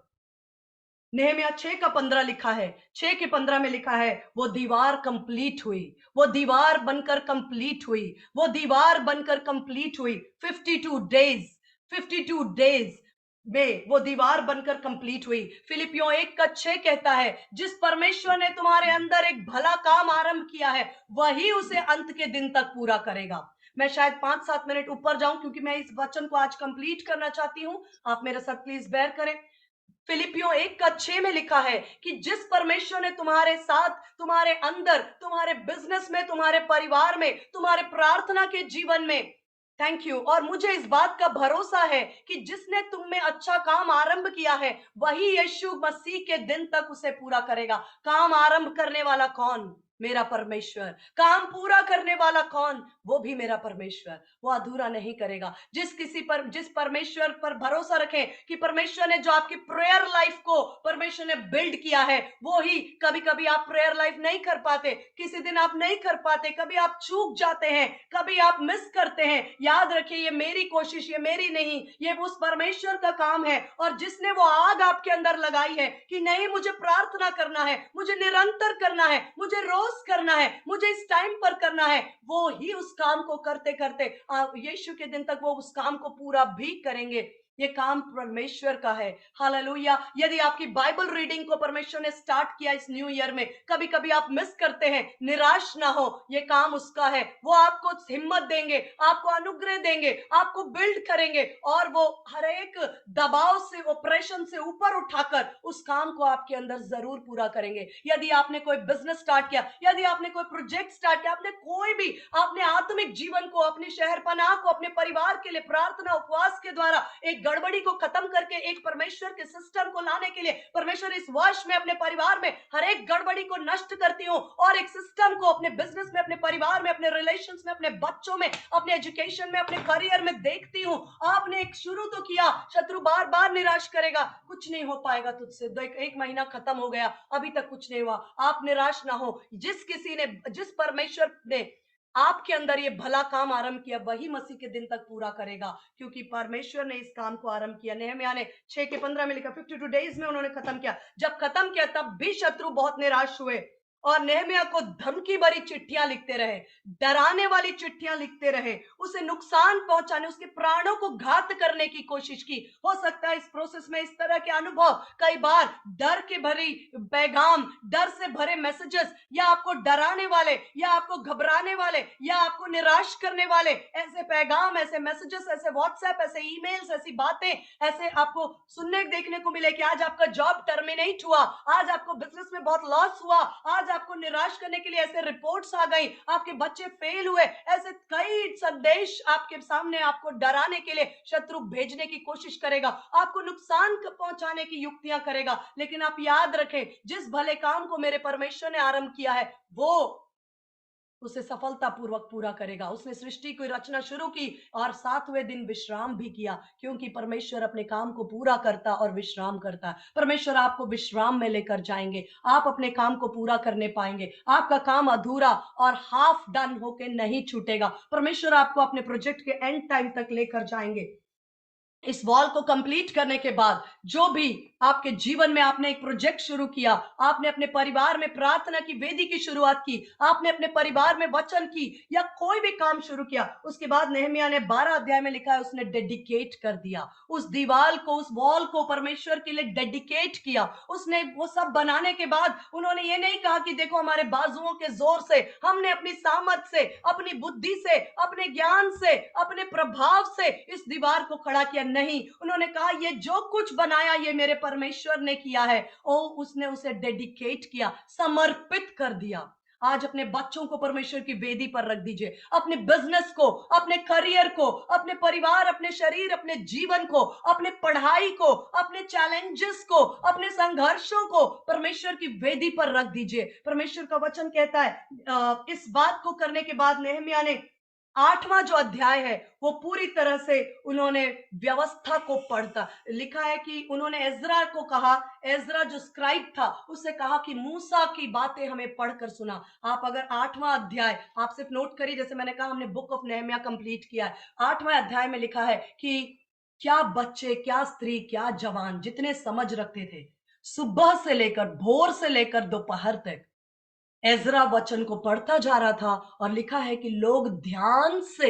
नहम्याह 6:15 लिखा है, 6:15 में लिखा है वो दीवार कंप्लीट हुई, वो दीवार बनकर कंप्लीट हुई, वो दीवार बनकर कंप्लीट हुई। 52 डेज, 52 डेज में वो दीवार बनकर कंप्लीट हुई। फिलिपियों 1:6 कहता है जिस परमेश्वर ने तुम्हारे अंदर एक भला काम आरंभ किया है, वही उसे अंत के दिन तक पूरा करेगा। मैं शायद 5-7 मिनट ऊपर जाऊं, क्योंकि मैं इस वचन को आज कंप्लीट करना चाहती हूं। आप मेरे साथ प्लीज बेयर करें। फिलिपियों 1:6 में लिखा है कि जिस परमेश्वर ने तुम्हारे साथ, तुम्हारे अंदर, तुम्हारे बिजनेस में, तुम्हारे परिवार में, तुम्हारे प्रार्थना के जीवन में, थैंक यू, और मुझे इस बात का भरोसा है कि जिसने तुम में अच्छा काम आरंभ किया है, वही यीशु मसीह के दिन तक उसे पूरा करेगा। काम आरंभ करने वाला कौन? मेरा परमेश्वर। काम पूरा करने वाला कौन? वो भी मेरा परमेश्वर। वो अधूरा नहीं करेगा। जिस परमेश्वर पर भरोसा रखें कि परमेश्वर ने जो आपकी प्रेयर लाइफ को परमेश्वर ने बिल्ड किया है, वो ही, कभी कभी आप प्रेयर लाइफ नहीं कर पाते, किसी दिन आप नहीं कर पाते, कभी आप चूक जाते हैं, कभी आप मिस करते हैं। याद रखिए ये मेरी कोशिश, ये मेरी नहीं, ये उस परमेश्वर का काम है। और जिसने वो आग आपके अंदर लगाई है कि नहीं, मुझे प्रार्थना करना है, मुझे निरंतर करना है, मुझे रोज करना है, मुझे इस टाइम पर करना है, वो ही उस काम को करते करते यीशु के दिन तक वो उस काम को पूरा भी करेंगे। ये काम परमेश्वर का है। हालेलुया। यदि आपकी बाइबल रीडिंग को परमेश्वर ने स्टार्ट किया इस न्यू ईयर में, कभी कभी आप मिस करते हैं, निराश ना हो, ये काम उसका है। वो आपको हिम्मत देंगे, आपको अनुग्रह देंगे, आपको बिल्ड करेंगे और वो हर एक दबाव से, ऑपरेशन से ऊपर उठाकर उस काम को आपके अंदर जरूर पूरा करेंगे। यदि आपने कोई बिजनेस स्टार्ट किया, यदि आपने कोई प्रोजेक्ट स्टार्ट किया, आपने कोई भी, आपने आत्मिक जीवन को, अपनी शहरपनाह को, अपने परिवार के लिए प्रार्थना उपवास के द्वारा एक गड़बड़ी को खत्म करके एक परमेश्वर के सिस्टम को लाने के लिए, परमेश्वर इस वर्ष में अपने परिवार में हर एक गड़बड़ी को नष्ट करती हूँ और एक सिस्टम को अपने बिजनेस में, अपने परिवार में, अपने रिलेशंस में, अपने बच्चों में, अपने एजुकेशन में, अपने करियर में देखती हूँ। आपने एक शुरू तो किया, शत्रु बार बार निराश करेगा, कुछ नहीं हो पाएगा तुझसे, एक महीना खत्म हो गया, अभी तक कुछ नहीं हुआ। आप निराश ना हो। जिस परमेश्वर ने आपके अंदर ये भला काम आरंभ किया, वही मसीह के दिन तक पूरा करेगा, क्योंकि परमेश्वर ने इस काम को आरंभ किया। नहम्याह ने 6:15 में लिखा, 52 डेज में उन्होंने खत्म किया। जब खत्म किया तब भी शत्रु बहुत निराश हुए और नहम्याह को धमकी भरी चिट्ठियां लिखते रहे, डराने वाली चिट्ठियां लिखते रहे, उसे नुकसान पहुंचाने, उसके प्राणों को घात करने की कोशिश की। हो सकता है इस प्रोसेस में इस तरह के अनुभव, कई बार डर के भरी पैगाम, डर से भरे मैसेजेस, या आपको डराने वाले, या आपको घबराने वाले, या आपको निराश करने वाले ऐसे पैगाम, ऐसे मैसेजेस, ऐसे व्हाट्सएप, ऐसे ईमेल्स, ऐसी बातें, ऐसे आपको सुनने देखने को मिले कि आज आपका जॉब टर्मिनेट हुआ, आज आपको बिजनेस में बहुत लॉस हुआ, आज आपको निराश करने के लिए ऐसे रिपोर्ट्स आ गई, आपके बच्चे फेल हुए, ऐसे कई संदेश आपके सामने आपको डराने के लिए शत्रु भेजने की कोशिश करेगा, आपको नुकसान पहुंचाने की युक्तियां करेगा। लेकिन आप याद रखें, जिस भले काम को मेरे परमेश्वर ने आरंभ किया है, वो उसे सफलतापूर्वक पूरा करेगा। उसने सृष्टि की रचना शुरू की और 7वें दिन विश्राम भी किया, क्योंकि परमेश्वर अपने काम को पूरा करता और विश्राम करता। परमेश्वर आपको विश्राम में लेकर जाएंगे, आप अपने काम को पूरा करने पाएंगे। आपका काम अधूरा और हाफ डन होके नहीं छूटेगा। परमेश्वर आपको अपने प्रोजेक्ट के एंड टाइम तक लेकर जाएंगे। इस वॉल को कंप्लीट करने के बाद जो भी आपके जीवन में आपने एक प्रोजेक्ट शुरू किया, आपने अपने परिवार में प्रार्थना की वेदी की शुरुआत की, आपने अपने परिवार में वचन की या कोई भी काम शुरू किया, उसके बाद नहम्याह ने 12 अध्याय में लिखा है उसने डेडिकेट कर दिया। उस दीवार को, उस वॉल को परमेश्वर के लिए डेडिकेट किया। उसने वो सब बनाने के बाद उन्होंने ये नहीं कहा कि देखो हमारे बाजुओं के जोर से, हमने अपनी सामर्थ से, अपनी बुद्धि से, अपने ज्ञान से, अपने प्रभाव से इस दीवार को खड़ा किया। नहीं, उन्होंने कहा ये जो कुछ बनाया ये मेरे परमेश्वर ने किया है। उसने उसे डेडिकेट किया, समर्पित कर दिया। आज अपने बच्चों को परमेश्वर की वेदी पर रख दीजिए, अपने बिजनेस को, अपने करियर को, अपने परिवार, अपने शरीर, अपने जीवन को, अपने पढ़ाई को, अपने चैलेंजेस को, अपने संघर्षों को परमेश्वर की वेदी पर रख दीजिए। परमेश्वर का वचन कहता है इस बात को करने के बाद नहम्याह ने 8वां जो अध्याय है वो पूरी तरह से उन्होंने व्यवस्था को पढ़ता। लिखा है कि उन्होंने एजरा को कहा, एजरा जो स्क्राइब था उससे कहा कि मूसा की बातें हमें पढ़कर सुना। आप अगर 8वां अध्याय आप सिर्फ नोट करिए, जैसे मैंने कहा हमने बुक ऑफ नेहम्याह कंप्लीट किया है। 8वां अध्याय में लिखा है कि क्या बच्चे, क्या स्त्री, क्या जवान जितने समझ रखते थे, सुबह से लेकर, भोर से लेकर दोपहर तक एजरा वचन को पढ़ता जा रहा था और लिखा है कि लोग ध्यान से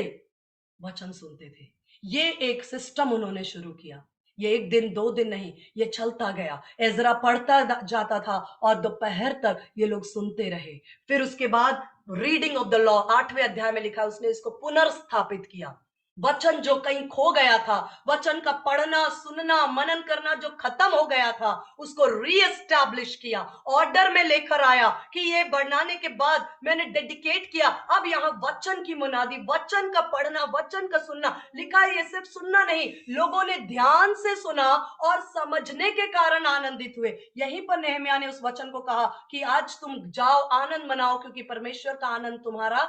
वचन सुनते थे। ये एक सिस्टम उन्होंने शुरू किया। ये एक दिन दो दिन नहीं, ये चलता गया। एजरा पढ़ता जाता था और दोपहर तक ये लोग सुनते रहे। फिर उसके बाद रीडिंग ऑफ द लॉ 8वें अध्याय में लिखा, उसने इसको पुनर्स्थापित किया। वचन जो कहीं खो गया था, वचन का पढ़ना, सुनना, मनन करना जो खत्म हो गया था, उसको रीएस्टैब्लिश किया, ऑर्डर में लेकर आया कि ये बनाने के बाद मैंने डेडिकेट किया। अब यहाँ वचन की मुनादी, वचन का पढ़ना, वचन का सुनना। लिखा है ये सिर्फ सुनना नहीं, लोगों ने ध्यान से सुना और समझने के कारण आनंदित हुए। यहीं पर नहम्याह ने उस वचन को कहा कि आज तुम जाओ, आनंद मनाओ, क्योंकि परमेश्वर का आनंद तुम्हारा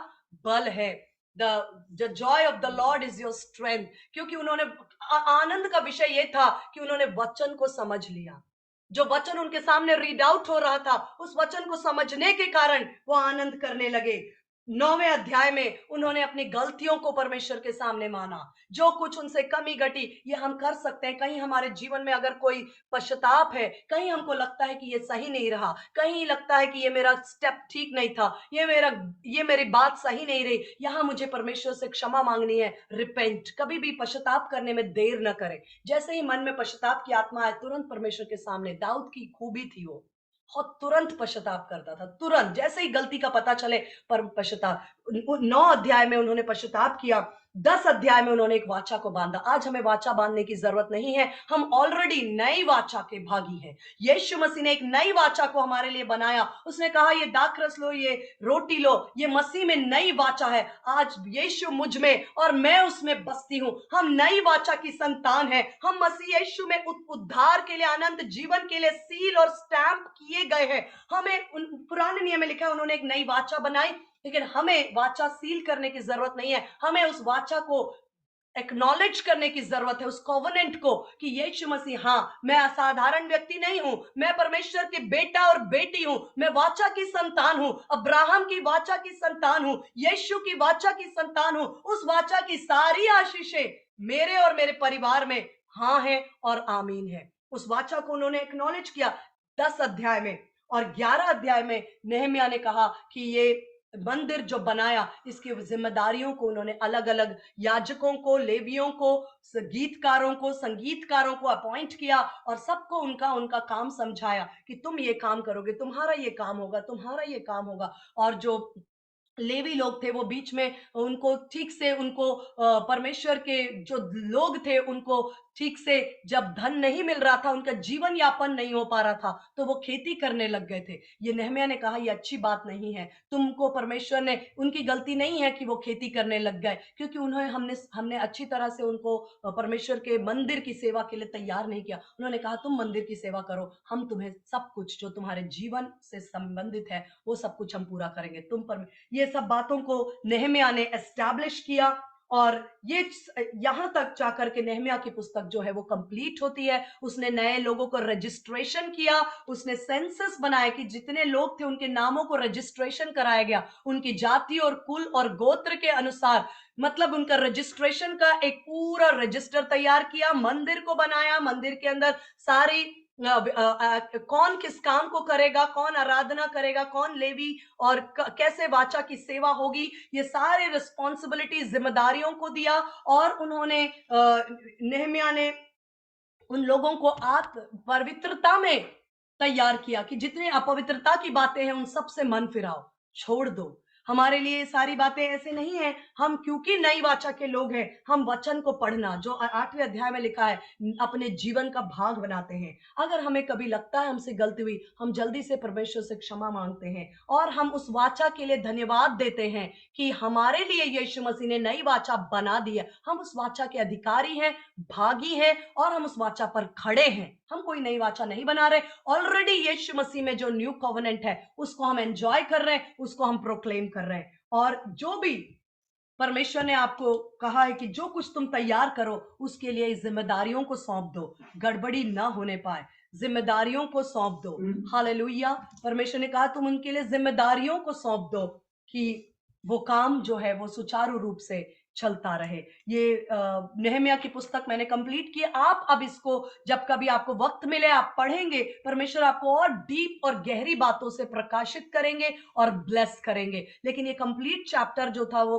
बल है। The joy of the Lord is your strength। क्योंकि उन्होंने आनंद का विषय ये था कि उन्होंने वचन को समझ लिया। जो वचन उनके सामने रीड आउट हो रहा था, उस वचन को समझने के कारण वो आनंद करने लगे। 9वें अध्याय में उन्होंने अपनी गलतियों को परमेश्वर के सामने माना। जो कुछ उनसे कमी घटी, ये हम कर सकते हैं। कहीं हमारे जीवन में अगर कोई पश्चाताप है, कहीं हमको लगता है कि ये सही नहीं रहा, कहीं लगता है कि ये मेरा स्टेप ठीक नहीं था, ये मेरी बात सही नहीं रही, यहां मुझे परमेश्वर से क्षमा मांगनी है। रिपेंट, कभी भी पश्चाताप करने में देर न करें। जैसे ही मन में पश्चाताप की आत्मा आए, तुरंत परमेश्वर के सामने, दाऊद की खूबी थी वो, और तुरंत पश्चाताप करता था। तुरंत जैसे ही गलती का पता चले पर पश्चाताप। 9 अध्याय में उन्होंने पश्चाताप किया, 10 अध्याय में उन्होंने एक वाचा को बांधा। आज हमें वाचा बांधने की जरूरत नहीं है, हम ऑलरेडी नई वाचा के भागी हैं। यीशु मसीह ने एक नई वाचा को हमारे लिए बनाया। उसने कहा ये दाखरस लो, ये रोटी लो, ये मसीह में नई वाचा है। आज यीशु मुझ में और मैं उसमें बसती हूं। हम नई वाचा की संतान हैं। हम मसीह यीशु में उद्धार के लिए, अनंत जीवन के लिए सील और स्टैंप किए गए हैं। हमें पुराने नियम में लिखा है उन्होंने एक नई वाचा बनाई, लेकिन हमें वाचा सील करने की जरूरत नहीं है। हमें उस वाचा को एक्नॉलेज करने की जरूरत है, उस कोवेनेंट को, कि यीशु मसीह, हाँ मैं असाधारण व्यक्ति नहीं हूं, मैं परमेश्वर के बेटा और बेटी हूं, मैं वाचा की संतान हूं, अब्राहम की वाचा की संतान हूं, यीशु की वाचा की संतान हूं। उस वाचा की सारी आशीषें मेरे और मेरे परिवार में हाँ है और आमीन है। उस वाचा को उन्होंने एक्नॉलेज किया 10 अध्याय में। और 11 अध्याय में नहम्याह ने कहा कि ये मंदिर जो बनाया, इसकी जिम्मेदारियों को उन्होंने अलग अलग याजकों को, लेवियों को, गीतकारों को, संगीतकारों को अपॉइंट किया और सबको उनका उनका काम समझाया कि तुम ये काम करोगे, तुम्हारा ये काम होगा, तुम्हारा ये काम होगा। और जो लेवी लोग थे वो बीच में उनको ठीक से, उनको परमेश्वर के जो लोग थे उनको ठीक से जब धन नहीं मिल रहा था, उनका जीवन यापन नहीं हो पा रहा था, तो वो खेती करने लग गए थे। ये नहम्याह ने कहा ये अच्छी बात नहीं है। तुमको परमेश्वर ने, उनकी गलती नहीं है कि वो खेती करने लग गए, क्योंकि उन्हें हमने अच्छी तरह से उनको परमेश्वर के मंदिर की सेवा के लिए तैयार नहीं किया। उन्होंने कहा तुम मंदिर की सेवा करो, हम तुम्हें सब कुछ जो तुम्हारे जीवन से संबंधित है वो सब कुछ हम पूरा करेंगे। तुम पर ये सब बातों को नेहम्याह ने एस्टैब्लिश किया और ये यहां तक जाकर के नेहम्याह की पुस्तक जो है वो कंप्लीट होती है। उसने नए लोगों को रजिस्ट्रेशन किया, उसने सेंसस बनाया कि जितने लोग थे उनके नामों को रजिस्ट्रेशन कराया गया, उनकी जाति और कुल और गोत्र के अनुसार, मतलब उनका रजिस्ट्रेशन का एक पूरा रजिस्टर तैयार किया। मंदिर को बनाया, मंदिर के अंदर सारी कौन किस काम को करेगा, कौन आराधना करेगा, कौन लेवी और कैसे वाचा की सेवा होगी, ये सारे रिस्पॉन्सिबिलिटी जिम्मेदारियों को दिया। और उन्होंने नेहम्याह ने उन लोगों को पवित्रता में तैयार किया कि जितने अपवित्रता की बातें हैं उन सब से मन फिराओ, छोड़ दो। हमारे लिए सारी बातें ऐसे नहीं है। हम क्योंकि नई वाचा के लोग हैं, हम वचन को पढ़ना जो 8वें अध्याय में लिखा है अपने जीवन का भाग बनाते हैं। अगर हमें कभी लगता है हमसे गलती हुई, हम जल्दी से परमेश्वर से क्षमा मांगते हैं और हम उस वाचा के लिए धन्यवाद देते हैं कि हमारे लिए यीशु मसीह ने नई वाचा बना दी है। हम उस वाचा के अधिकारी हैं, भागी हैं और हम उस वाचा पर खड़े हैं। हम कोई नई वाचा नहीं बना रहे, ऑलरेडी यीशु मसीह में जो न्यू कॉवेनेंट है उसको हम एंजॉय कर रहे हैं, उसको हम प्रोक्लेम कर रहे हैं। और जो भी परमेश्वर ने आपको कहा है कि जो कुछ तुम तैयार करो उसके लिए जिम्मेदारियों को सौंप दो, गड़बड़ी ना होने पाए, जिम्मेदारियों को सौंप दो। हालेलुया। परमेश्वर ने कहा तुम उनके लिए जिम्मेदारियों को सौंप दो कि वो काम जो है वो सुचारू रूप से चलता रहे। ये नेहम्याह की पुस्तक मैंने कंप्लीट की। आप अब इसको जब कभी आपको वक्त मिले आप पढ़ेंगे, परमेश्वर आपको और डीप और गहरी बातों से प्रकाशित करेंगे और ब्लेस करेंगे। लेकिन ये कंप्लीट चैप्टर जो था वो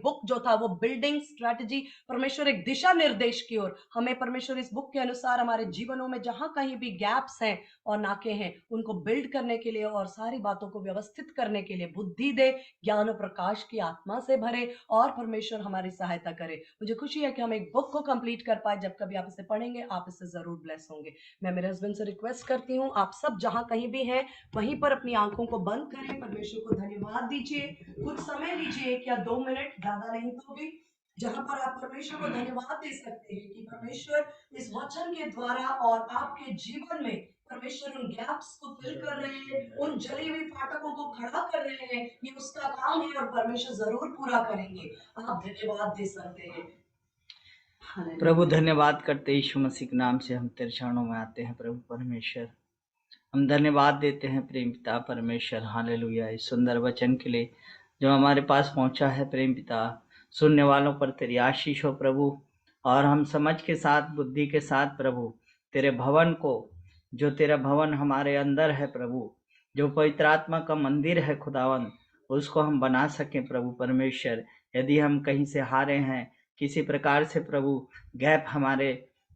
बुक जो था वो बिल्डिंग स्ट्रेटजी, परमेश्वर एक दिशा निर्देश की ओर हमें, परमेश्वर इस बुक के अनुसार हमारे जीवनों में जहां कहीं भी गैप्स हैं और नाके हैं उनको बिल्ड करने के लिए और सारी बातों को व्यवस्थित करने के लिए बुद्धि दे, ज्ञान और प्रकाश की आत्मा से भरे और परमेश्वर हमारी सहायता करे। मुझे खुशी है कि हम एक बुक को कंप्लीट कर पाए। जब कभी आप इसे पढ़ेंगे आप इससे जरूर ब्लेस होंगे। मैं मेरे हस्बैंड से रिक्वेस्ट करती हूँ आप सब जहां कहीं भी हैं वहीं पर अपनी आंखों को बंद करें, परमेश्वर को धन्यवाद दीजिए, कुछ समय लीजिए, क्या 2 मिनट, ज्यादा नहीं तो भी, जहां पर आप परमेश्वर को धन्यवाद दे सकते हैं कि परमेश्वर इस वचन के द्वारा और आपके जीवन में परमेश्वर उन गैप्स को फिल कर रहे हैं, उन जली हुई फाटकों को खड़ा कर रहे हैं। ये उसका काम है और परमेश्वर जरूर पूरा करेंगे। आप धन्यवाद दे सकते हैं। प्रभु धन्यवाद करते यीशु मसीह के नाम से हम तेरे चरणों में आते हैं। प्रभु परमेश्वर हम धन्यवाद देते हैं प्रेम पिता परमेश्वर, हालेलुया, इस सुंदर वचन के लिए जो हमारे पास पहुंचा है। प्रेम पिता सुनने वालों पर तेरी आशीष हो प्रभु, और हम समझ के साथ बुद्धि के साथ प्रभु तेरे भवन को, जो तेरा भवन हमारे अंदर है प्रभु, जो पवित्र आत्मा का मंदिर है खुदावन, उसको हम बना सकें प्रभु परमेश्वर। यदि हम कहीं से हारे हैं, किसी प्रकार से प्रभु गैप हमारे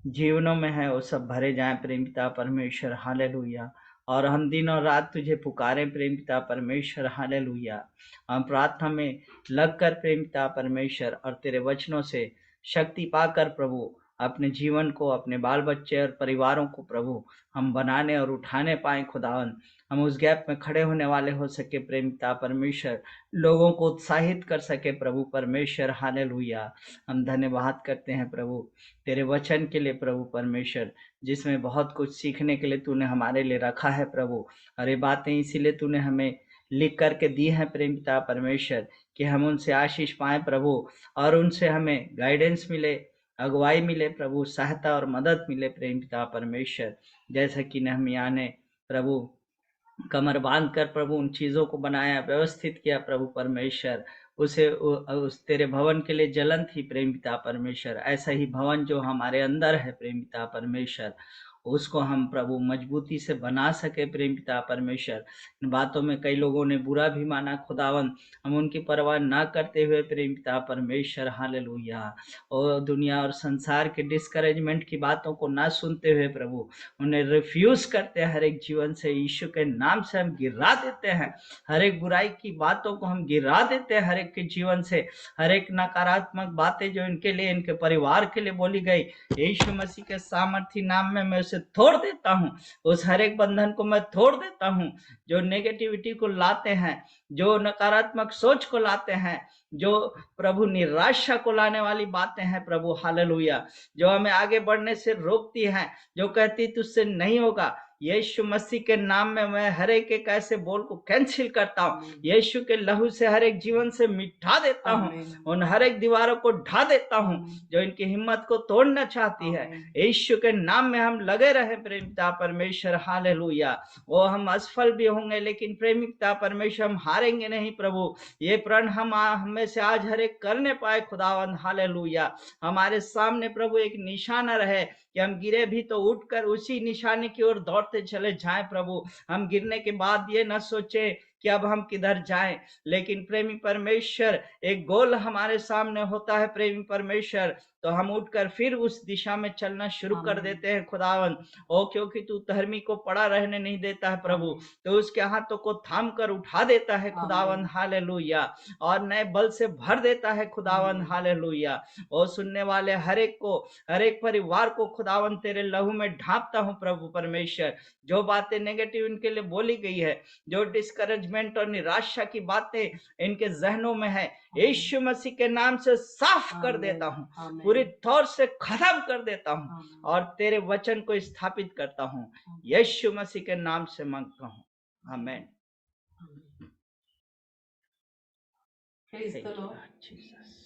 जीवनों में है, वो सब भरे जाएं प्रेम पिता परमेश्वर, हालेलुया। और हम दिन और रात तुझे पुकारें प्रेम पिता परमेश्वर, हालेलुया। हम प्रार्थना में लगकर प्रेम पिता परमेश्वर और तेरे वचनों से शक्ति पाकर प्रभु अपने जीवन को, अपने बाल बच्चे और परिवारों को प्रभु हम बनाने और उठाने पाए खुदावन। हम उस गैप में खड़े होने वाले हो सके प्रेम पिता परमेश्वर, लोगों को उत्साहित कर सके प्रभु परमेश्वर, हालेलुया। हम धन्यवाद करते हैं प्रभु तेरे वचन के लिए प्रभु परमेश्वर, जिसमें बहुत कुछ सीखने के लिए तूने हमारे लिए रखा है प्रभु। और ये बातें इसीलिए तूने हमें लिख करके दी हैं प्रेम पिता परमेश्वर कि हम उनसे आशीष पाएं प्रभु, और उनसे हमें गाइडेंस मिले, अगुवाई मिले प्रभु, सहायता और मदद मिले प्रेम पिता परमेश्वर। जैसा कि नेहम्याह ने प्रभु कमर बांध कर प्रभु उन चीज़ों को बनाया, व्यवस्थित किया प्रभु परमेश्वर, उसे उस तेरे भवन के लिए जलन थी प्रेम पिता परमेश्वर। ऐसा ही भवन जो हमारे अंदर है प्रेम पिता परमेश्वर, उसको हम प्रभु मजबूती से बना सके प्रेम पिता परमेश्वर। इन बातों में कई लोगों ने बुरा भी माना खुदावन, हम उनकी परवाह ना करते हुए प्रेम पिता परमेश्वर, हालेलुया, और दुनिया और संसार के डिस्करेजमेंट की बातों को ना सुनते हुए प्रभु उन्हें रिफ्यूज करते हैं। हर एक जीवन से यीशु के नाम से हम गिरा देते हैं, हर एक बुराई की बातों को हम गिरा देते हैं हर एक के जीवन से। हर एक नकारात्मक बातें जो इनके लिए, इनके परिवार के लिए बोली गई, यीशु मसीह के सामर्थी नाम में मैं उसे तोड़ देता हूँ। उस हर एक बंधन को मैं तोड़ देता हूँ जो नेगेटिविटी को लाते हैं, जो नकारात्मक सोच को लाते हैं, जो प्रभु निराशा को लाने वाली बातें हैं प्रभु, हालेलुया, जो हमें आगे बढ़ने से रोकती हैं, जो कहती तुझसे नहीं होगा। यीशु मसीह के नाम में मैं हर एक ऐसे बोल को कैंसिल करता हूँ। यीशु के लहू से हर एक जीवन से मिटा देता हूँ, उन हर एक दीवारों को ढा देता हूँ जो इनकी हिम्मत को तोड़ना चाहती है। यीशु के नाम में हम लगे रहे प्रेम पिता परमेश्वर, हालेलुया। वो हम असफल भी होंगे लेकिन प्रेमी पिता परमेश्वर हम हारेंगे नहीं प्रभु। ये प्रण हमें से आज हर एक करने पाए खुदावन, हालेलुया। हमारे सामने प्रभु एक निशाना रहे कि हम गिरे भी तो उठकर उसी निशाने की ओर दौड़ते चले जाएं प्रभु। हम गिरने के बाद ये न सोचे कि अब हम किधर जाएं, लेकिन प्रेमी परमेश्वर एक गोल हमारे सामने होता है प्रेमी परमेश्वर, तो हम उठकर फिर उस दिशा में चलना शुरू कर देते हैं खुदावन। ओ क्योंकि तू धर्मी को पड़ा रहने नहीं देता है प्रभु, तो उसके हाथों को थाम कर उठा देता है खुदावन, हालेलुया, और नए बल से भर देता है खुदावन, हालेलुया। ओ सुनने वाले हर एक को, हर एक परिवार को खुदावन तेरे लहू में ढांपता हूं प्रभु परमेश्वर। जो बातें नेगेटिव इनके लिए बोली गई है, जो डिस्करेजमेंट और निराशा की बातें इनके जहनों में है, यीशु मसीह के नाम से साफ कर देता हूं, पूरी तौर से खत्म कर देता हूं और तेरे वचन को स्थापित करता हूं। यीशु मसीह के नाम से मांगता हूं, आमीन। Praise the Lord.